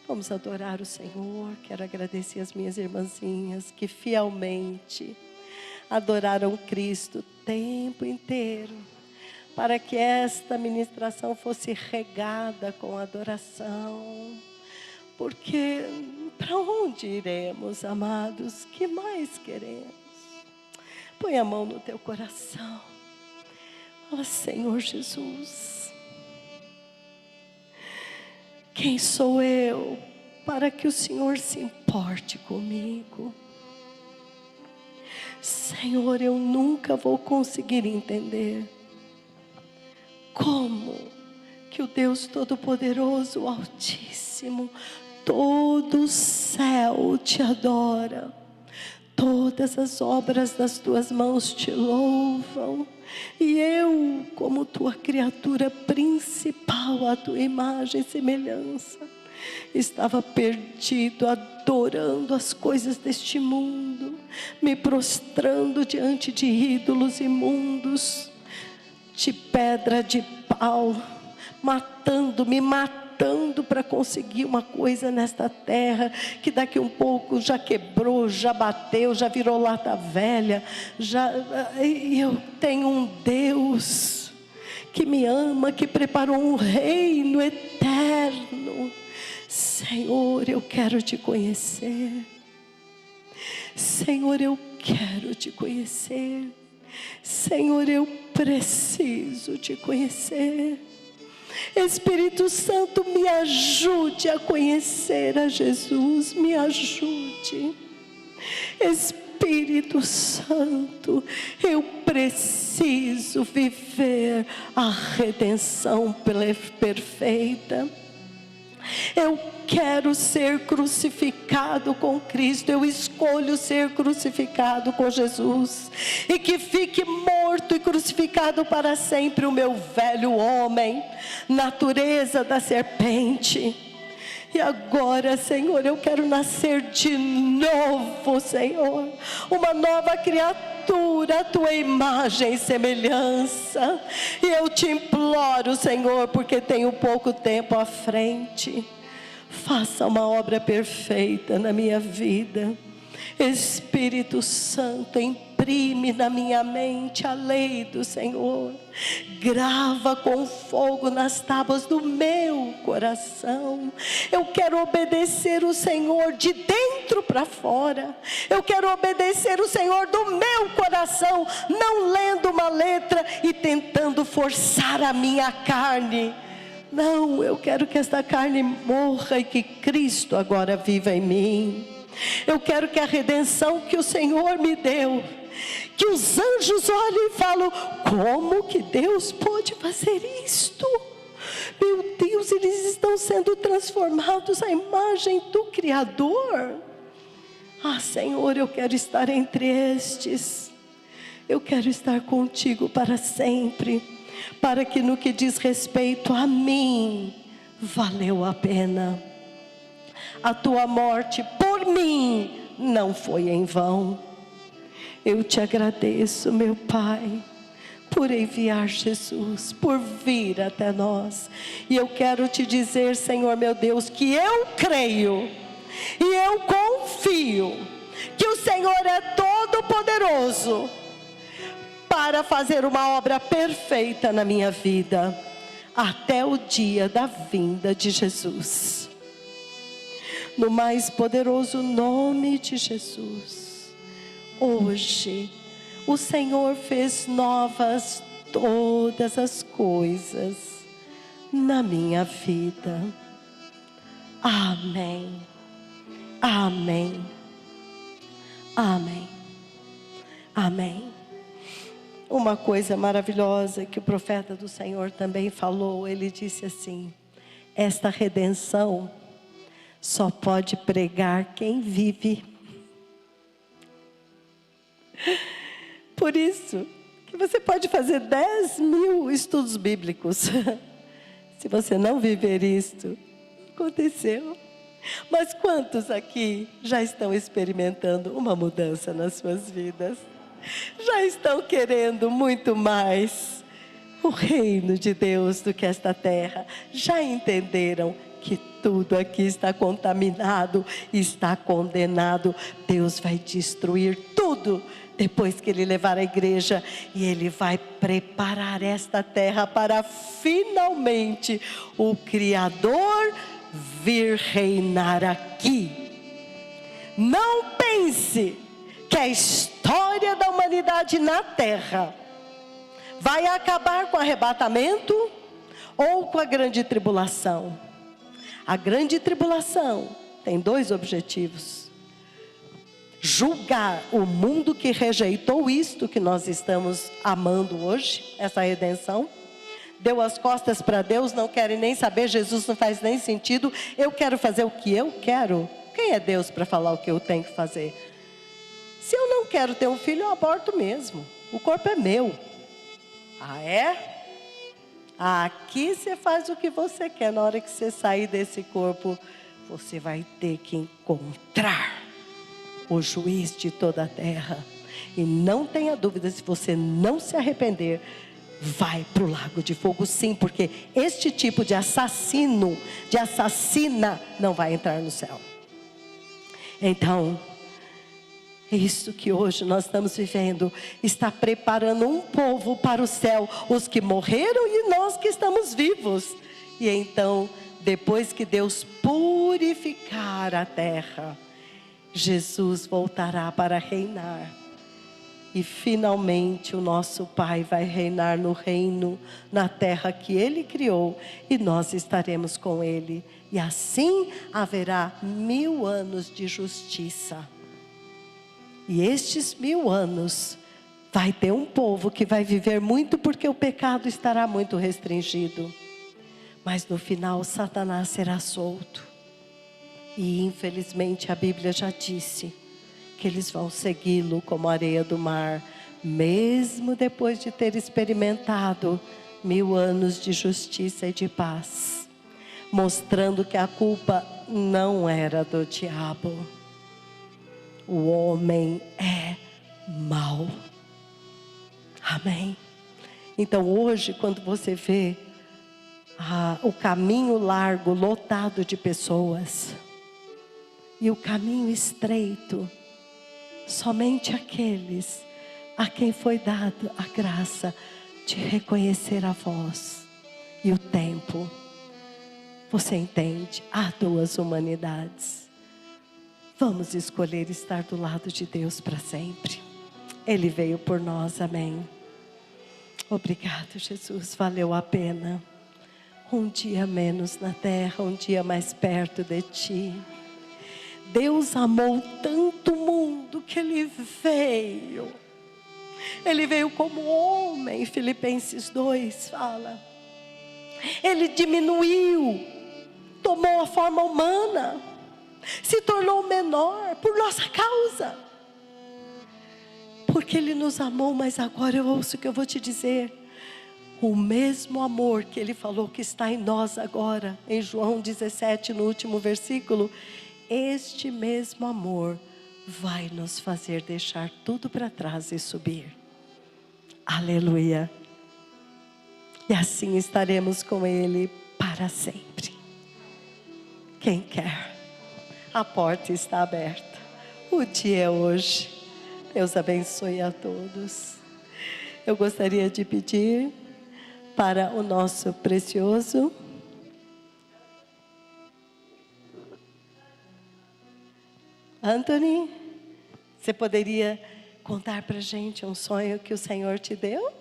Vamos adorar o Senhor. Quero agradecer as minhas irmãzinhas que fielmente adoraram Cristo o tempo inteiro, para que esta ministração fosse regada com adoração. Porque para onde iremos, amados? Que mais queremos? Põe a mão no teu coração. Fala, Senhor Jesus, quem sou eu para que o Senhor se importe comigo? Senhor, eu nunca vou conseguir entender como que o Deus Todo-Poderoso, o Altíssimo, todo o céu te adora, todas as obras das tuas mãos te louvam, e eu, como tua criatura principal, a tua imagem e semelhança, estava perdido, adorando as coisas deste mundo, me prostrando diante de ídolos imundos, de pedra, de pau, me matando para conseguir uma coisa nesta terra, que daqui um pouco já quebrou, já bateu, já virou lata velha, e eu tenho um Deus que me ama, que preparou um reino eterno. Senhor, eu quero te conhecer. Senhor, eu quero te conhecer. Senhor, eu preciso te conhecer. Espírito Santo, me ajude a conhecer a Jesus, me ajude. Espírito Santo, eu preciso viver a redenção perfeita. Eu quero ser crucificado com Cristo. Eu escolho ser crucificado com Jesus. E que fique morto e crucificado para sempre o meu velho homem, natureza da serpente. E agora, Senhor, eu quero nascer de novo, Senhor, uma nova criatura, a tua imagem e semelhança. E eu te imploro, Senhor, porque tenho pouco tempo à frente, faça uma obra perfeita na minha vida. Espírito Santo, imprime na minha mente a lei do Senhor. Grava com fogo nas tábuas do meu coração. Eu quero obedecer o Senhor de dentro para fora. Eu quero obedecer o Senhor do meu coração, não lendo uma letra e tentando forçar a minha carne. Não, eu quero que esta carne morra e que Cristo agora viva em mim. Eu quero que a redenção que o Senhor me deu, que os anjos olhem e falam: como que Deus pode fazer isto? Meu Deus, eles estão sendo transformados à imagem do Criador. Ah, Senhor, eu quero estar entre estes. Eu quero estar contigo para sempre, para que no que diz respeito a mim, valeu a pena. A tua morte por mim não foi em vão. Eu te agradeço, meu Pai, por enviar Jesus, por vir até nós. E eu quero te dizer, Senhor meu Deus, que eu creio e eu confio que o Senhor é todo poderoso para fazer uma obra perfeita na minha vida, até o dia da vinda de Jesus. No mais poderoso nome de Jesus, hoje o Senhor fez novas todas as coisas na minha vida. Amém, amém, amém, amém. Uma coisa maravilhosa que o profeta do Senhor também falou, ele disse assim: esta redenção só pode pregar quem vive. Por isso que você pode fazer 10.000 estudos bíblicos. Se você não viver isto, aconteceu. Mas quantos aqui já estão experimentando uma mudança nas suas vidas? Já estão querendo muito mais o reino de Deus do que esta terra? Já entenderam que tudo aqui está contaminado, está condenado? Deus vai destruir tudo depois que Ele levar a igreja, e Ele vai preparar esta terra para finalmente o Criador vir reinar aqui. Não pense que a história da humanidade na terra vai acabar com o arrebatamento ou com a grande tribulação. A grande tribulação tem dois objetivos: julgar o mundo que rejeitou isto que nós estamos amando hoje, essa redenção. Deu as costas para Deus, não querem nem saber, Jesus não faz nem sentido, eu quero fazer o que eu quero. Quem é Deus para falar o que eu tenho que fazer? Se eu não quero ter um filho, eu aborto mesmo, o corpo é meu. Ah, é? Aqui você faz o que você quer. Na hora que você sair desse corpo, você vai ter que encontrar o juiz de toda a terra. E não tenha dúvida, se você não se arrepender, vai para o lago de fogo, sim. Porque este tipo de assassino, de assassina, não vai entrar no céu. Então, isso que hoje nós estamos vivendo está preparando um povo para o céu, os que morreram e nós que estamos vivos. E então, depois que Deus purificar a terra, Jesus voltará para reinar. E finalmente o nosso Pai vai reinar no reino, na terra que Ele criou, e nós estaremos com Ele. E assim haverá 1000 anos de justiça. E estes 1000 anos, vai ter um povo que vai viver muito, porque o pecado estará muito restringido. Mas no final Satanás será solto. E infelizmente a Bíblia já disse que eles vão segui-lo como a areia do mar, mesmo depois de ter experimentado 1000 anos de justiça e de paz, mostrando que a culpa não era do diabo. O homem é mau. Amém? Então hoje, quando você vê o caminho largo, lotado de pessoas, e o caminho estreito, somente aqueles a quem foi dada a graça de reconhecer a voz e o tempo. Você entende? Há duas humanidades. Vamos escolher estar do lado de Deus para sempre. Ele veio por nós, amém. Obrigado, Jesus, valeu a pena. Um dia menos na terra, um dia mais perto de Ti. Deus amou tanto o mundo que Ele veio. Ele veio como homem, Filipenses 2 fala. Ele diminuiu, tomou a forma humana, se tornou menor por nossa causa. Porque Ele nos amou, mas agora eu ouço o que eu vou te dizer. O mesmo amor que Ele falou que está em nós agora, em João 17, no último versículo, este mesmo amor vai nos fazer deixar tudo para trás e subir. Aleluia. E assim estaremos com Ele para sempre. Quem quer? A porta está aberta. O dia é hoje. Deus abençoe a todos. Eu gostaria de pedir para o nosso precioso Anthony, você poderia contar para a gente um sonho que o Senhor te deu?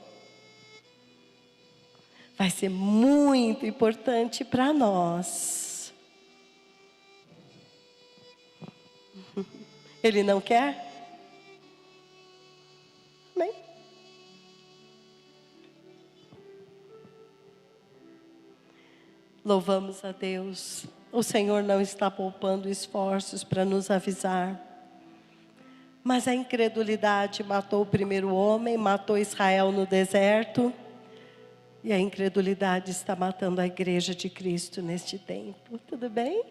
Vai ser muito importante para nós. Ele não quer? Amém? Louvamos a Deus. O Senhor não está poupando esforços para nos avisar. Mas a incredulidade matou o primeiro homem, matou Israel no deserto. E a incredulidade está matando a igreja de Cristo neste tempo. Tudo bem?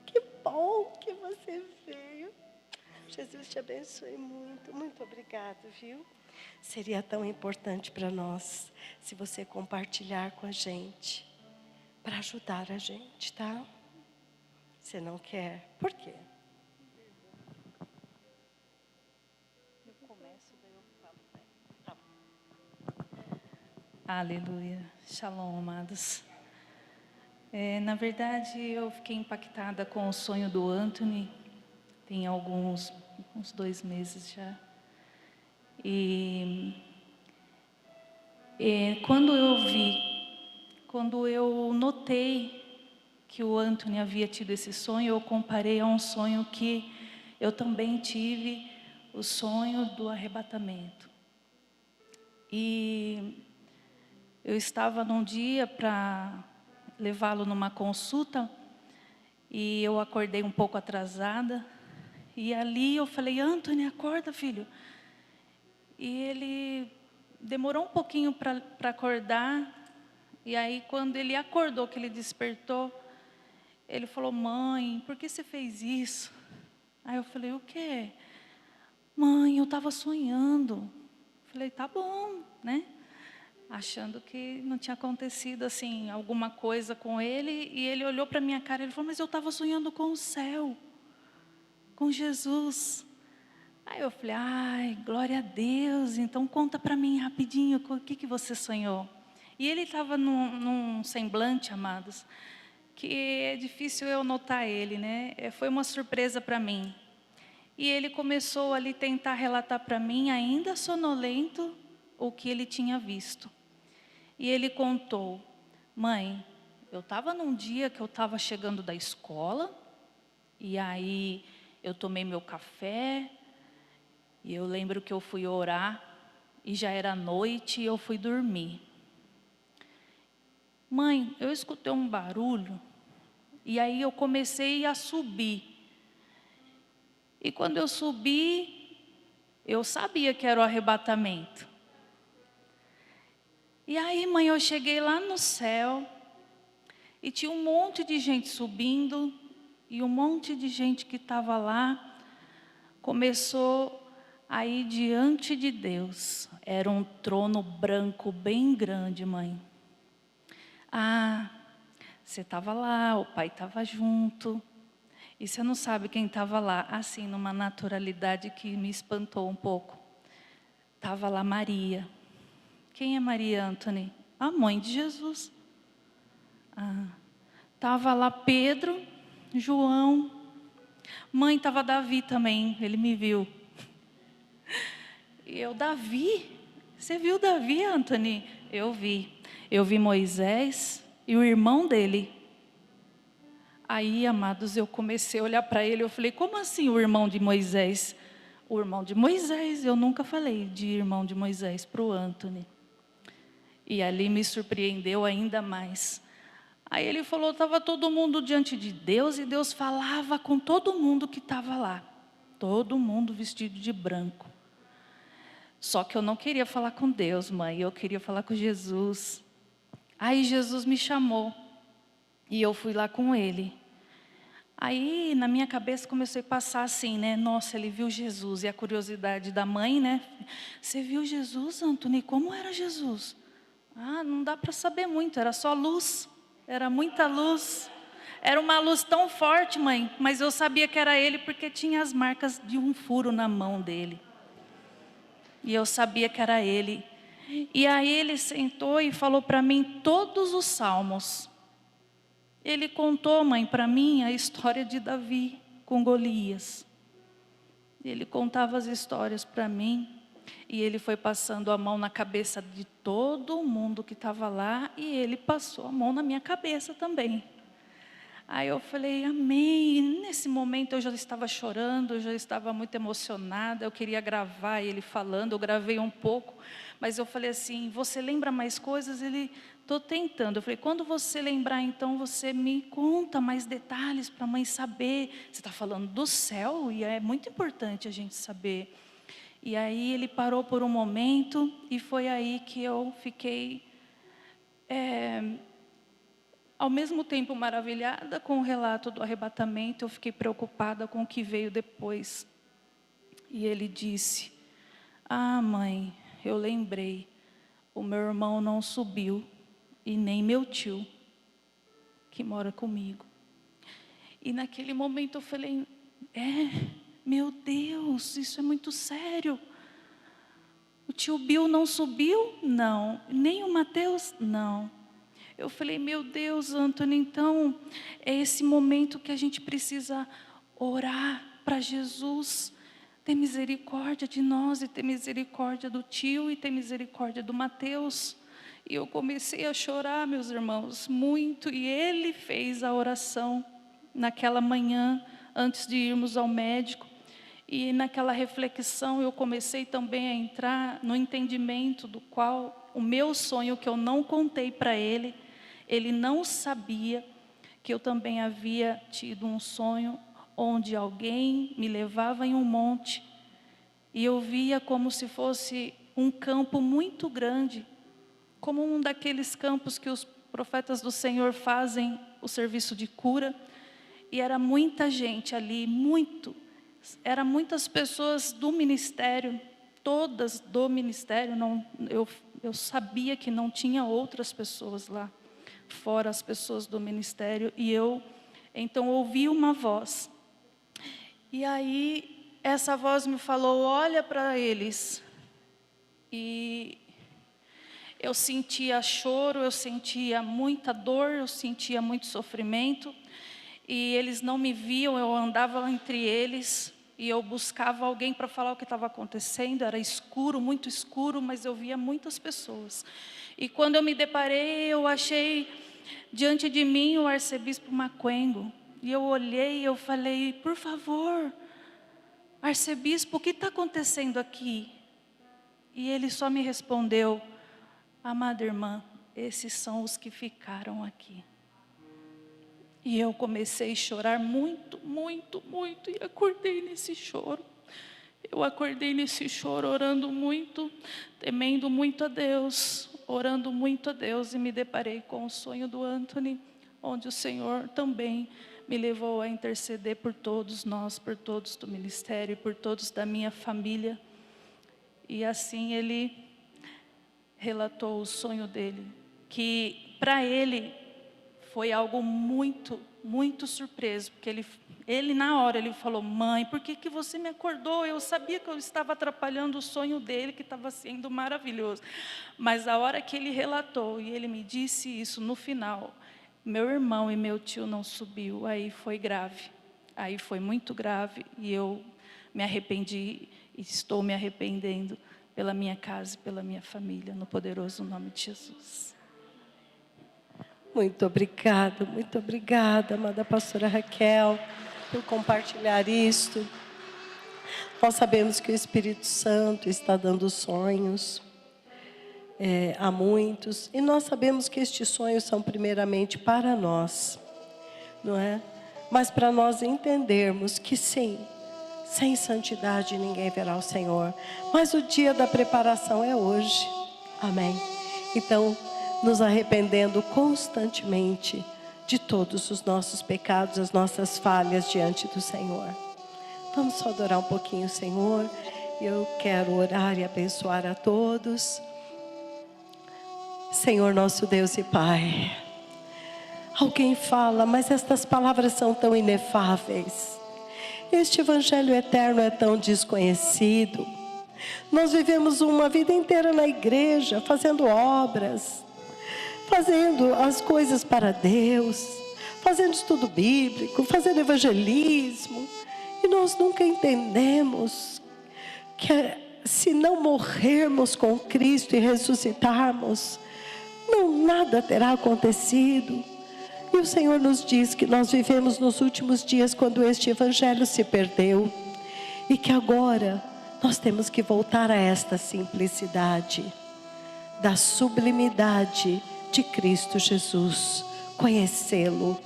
Que bom que você veio. Jesus te abençoe muito. Muito obrigado, viu? Seria tão importante para nós se você compartilhar com a gente, para ajudar a gente, tá? Você não quer? Por quê? Eu começo, daí eu falo. Tá bom. Aleluia. Shalom, amados. Na verdade, eu fiquei impactada com o sonho do Anthony. Tem uns 2 meses já. E quando eu notei que o Anthony havia tido esse sonho, eu comparei a um sonho que eu também tive, o sonho do arrebatamento. E eu estava num dia para levá-lo numa consulta, e eu acordei um pouco atrasada, e ali eu falei: Anthony, acorda, filho. E ele demorou um pouquinho para acordar, e aí quando ele acordou, que ele despertou, ele falou: mãe, por que você fez isso? Aí eu falei: o quê? Mãe, eu estava sonhando. Falei: tá bom, né? Achando que não tinha acontecido assim, alguma coisa com ele. E ele olhou para a minha cara e ele falou: mas eu estava sonhando com o céu, com Jesus. Aí eu falei: ai, glória a Deus. Então conta para mim rapidinho, o que você sonhou? E ele estava num semblante, amados, que é difícil eu notar ele, né? Foi uma surpresa para mim. E ele começou ali tentar relatar para mim, ainda sonolento, o que ele tinha visto. E ele contou: mãe, eu estava num dia que eu estava chegando da escola, e aí eu tomei meu café, e eu lembro que eu fui orar, e já era noite e eu fui dormir. Mãe, eu escutei um barulho, e aí eu comecei a subir. E quando eu subi, eu sabia que era o arrebatamento. E aí, mãe, eu cheguei lá no céu, e tinha um monte de gente subindo, e um monte de gente que estava lá, começou a ir diante de Deus. Era um trono branco bem grande, mãe. Ah, você estava lá, o pai estava junto, e você não sabe quem estava lá, assim, numa naturalidade que me espantou um pouco. Estava lá Maria. Quem é Maria, Anthony? A mãe de Jesus. Estava lá Pedro, João. Mãe, estava Davi também, ele me viu. E eu, Davi? Você viu Davi, Anthony? Eu vi. Eu vi Moisés e o irmão dele. Aí, amados, eu comecei a olhar para ele, eu falei, como assim o irmão de Moisés? O irmão de Moisés, eu nunca falei de irmão de Moisés para o Anthony. E ali me surpreendeu ainda mais. Aí ele falou, estava todo mundo diante de Deus e Deus falava com todo mundo que estava lá. Todo mundo vestido de branco. Só que eu não queria falar com Deus, mãe, eu queria falar com Jesus. Aí Jesus me chamou e eu fui lá com ele. Aí na minha cabeça comecei a passar assim, né? Nossa, ele viu Jesus. E a curiosidade da mãe, né? Você viu Jesus, Antônio? Como era Jesus? Ah, não dá para saber muito, era só luz. Era muita luz. Era uma luz tão forte, mãe, mas eu sabia que era ele porque tinha as marcas de um furo na mão dele. E eu sabia que era ele. E aí ele sentou e falou para mim todos os salmos. Ele contou, mãe, para mim a história de Davi com Golias. Ele contava as histórias para mim. E ele foi passando a mão na cabeça de todo mundo que estava lá. E ele passou a mão na minha cabeça também. Aí eu falei, amém. E nesse momento eu já estava chorando, eu já estava muito emocionada. Eu queria gravar ele falando, eu gravei um pouco. Mas eu falei assim, você lembra mais coisas? Ele, estou tentando. Eu falei, quando você lembrar, então você me conta mais detalhes para a mãe saber. Você está falando do céu e é muito importante a gente saber. E aí ele parou por um momento e foi aí que eu fiquei... ao mesmo tempo maravilhada com o relato do arrebatamento, eu fiquei preocupada com o que veio depois. E ele disse, ah, mãe, eu lembrei, o meu irmão não subiu e nem meu tio, que mora comigo. E naquele momento eu falei, meu Deus, isso é muito sério. O tio Bill não subiu? Não. Nem o Mateus? Não. Eu falei, meu Deus, Antônio, então é esse momento que a gente precisa orar para Jesus ter misericórdia de nós e ter misericórdia do tio e ter misericórdia do Mateus. E eu comecei a chorar, meus irmãos, muito, e ele fez a oração naquela manhã, antes de irmos ao médico. E naquela reflexão eu comecei também a entrar no entendimento do qual o meu sonho, que eu não contei para ele, ele não sabia que eu também havia tido um sonho onde alguém me levava em um monte e eu via como se fosse um campo muito grande, como um daqueles campos que os profetas do Senhor fazem o serviço de cura, e era muita gente ali, eram muitas pessoas do ministério, todas do ministério, eu sabia que não tinha outras pessoas lá, fora as pessoas do ministério, e eu então ouvi uma voz, e aí essa voz me falou, olha para eles, e eu sentia choro, eu sentia muita dor, eu sentia muito sofrimento, e eles não me viam, eu andava entre eles, e eu buscava alguém para falar o que estava acontecendo, era escuro, muito escuro, mas eu via muitas pessoas. E quando eu me deparei, eu achei diante de mim o arcebispo Maquengo, e eu olhei e eu falei, por favor, arcebispo, o que está acontecendo aqui? E ele só me respondeu, amada irmã, esses são os que ficaram aqui. E eu comecei a chorar muito, muito, muito, e acordei nesse choro. Eu acordei nesse choro orando muito, temendo muito a Deus, orando muito a Deus, e me deparei com o sonho do Anthony, onde o Senhor também me levou a interceder por todos nós, por todos do ministério, por todos da minha família. E assim ele relatou o sonho dele, que para ele foi algo muito, muito surpreso, porque ele na hora ele falou: mãe, por que você me acordou? Eu sabia que eu estava atrapalhando o sonho dele, que estava sendo maravilhoso. Mas a hora que ele relatou, e ele me disse isso no final, meu irmão e meu tio não subiu, aí foi grave. Aí foi muito grave, e eu me arrependi, e estou me arrependendo pela minha casa e pela minha família, no poderoso nome de Jesus. Muito obrigada, amada pastora Raquel, por compartilhar isto. Nós sabemos que o Espírito Santo está dando sonhos a muitos, e nós sabemos que estes sonhos são primeiramente para nós, não é? Mas para nós entendermos que sim, sem santidade ninguém verá o Senhor, mas o dia da preparação é hoje, amém? Então, nos arrependendo constantemente de todos os nossos pecados, as nossas falhas diante do Senhor. Vamos só adorar um pouquinho o Senhor. Eu quero orar e abençoar a todos. Senhor nosso Deus e Pai, alguém fala, mas estas palavras são tão inefáveis. Este evangelho eterno é tão desconhecido. Nós vivemos uma vida inteira na igreja, fazendo obras, fazendo as coisas para Deus, fazendo estudo bíblico, fazendo evangelismo, e nós nunca entendemos que se não morrermos com Cristo e ressuscitarmos, nada terá acontecido. E o Senhor nos diz que nós vivemos nos últimos dias, quando este evangelho se perdeu, e que agora nós temos que voltar a esta simplicidade, da sublimidade de Cristo Jesus, conhecê-lo,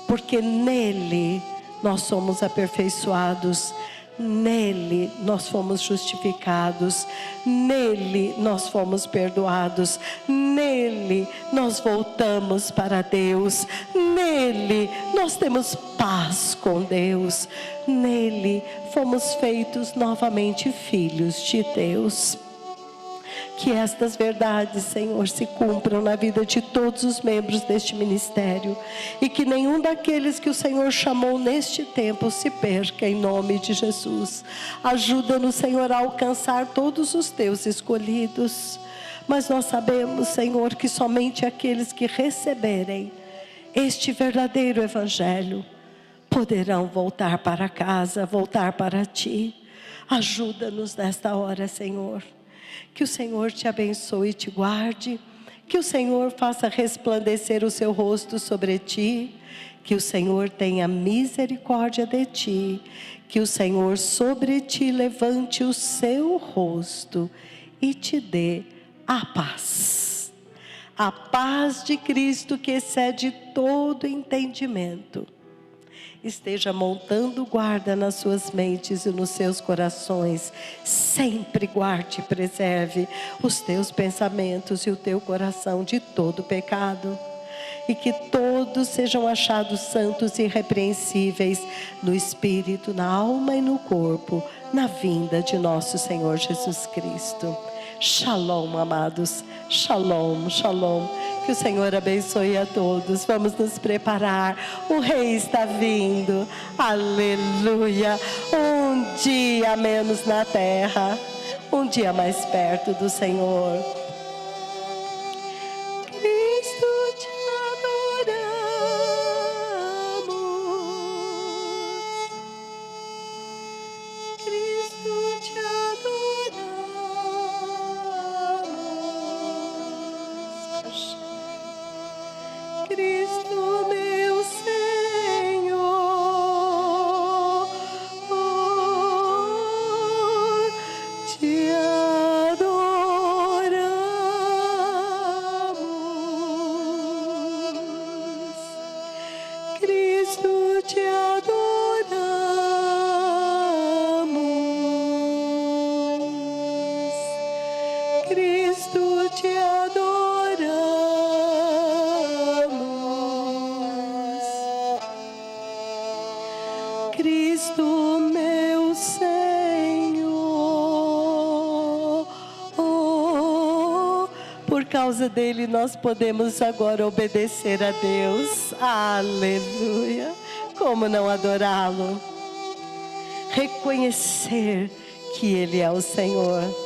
porque nele nós somos aperfeiçoados, nele nós fomos justificados, nele nós fomos perdoados, nele nós voltamos para Deus, nele nós temos paz com Deus, nele fomos feitos novamente filhos de Deus. Que estas verdades, Senhor, se cumpram na vida de todos os membros deste ministério, e que nenhum daqueles que o Senhor chamou neste tempo se perca, em nome de Jesus. Ajuda-nos, Senhor, a alcançar todos os teus escolhidos. Mas nós sabemos, Senhor, que somente aqueles que receberem este verdadeiro evangelho poderão voltar para casa, voltar para ti. Ajuda-nos nesta hora, Senhor. Que o Senhor te abençoe e te guarde. Que o Senhor faça resplandecer o seu rosto sobre ti. Que o Senhor tenha misericórdia de ti. Que o Senhor sobre ti levante o seu rosto e te dê a paz. A paz de Cristo, que excede todo entendimento, esteja montando guarda nas suas mentes e nos seus corações. Sempre guarde e preserve os teus pensamentos e o teu coração de todo pecado. E que todos sejam achados santos e irrepreensíveis no espírito, na alma e no corpo, na vinda de nosso Senhor Jesus Cristo. Shalom, amados. Shalom, shalom. Que o Senhor abençoe a todos. Vamos nos preparar. O Rei está vindo. Aleluia. Um dia a menos na terra. Um dia mais perto do Senhor. Cristo, te adoramos. Cristo, te adoramos. Cristo, meu Senhor, te adoramos. Cristo, te adoramos. Cristo, meu Senhor. Por causa dele nós podemos agora obedecer a Deus. Aleluia. Como não adorá-lo? Reconhecer que ele é o Senhor.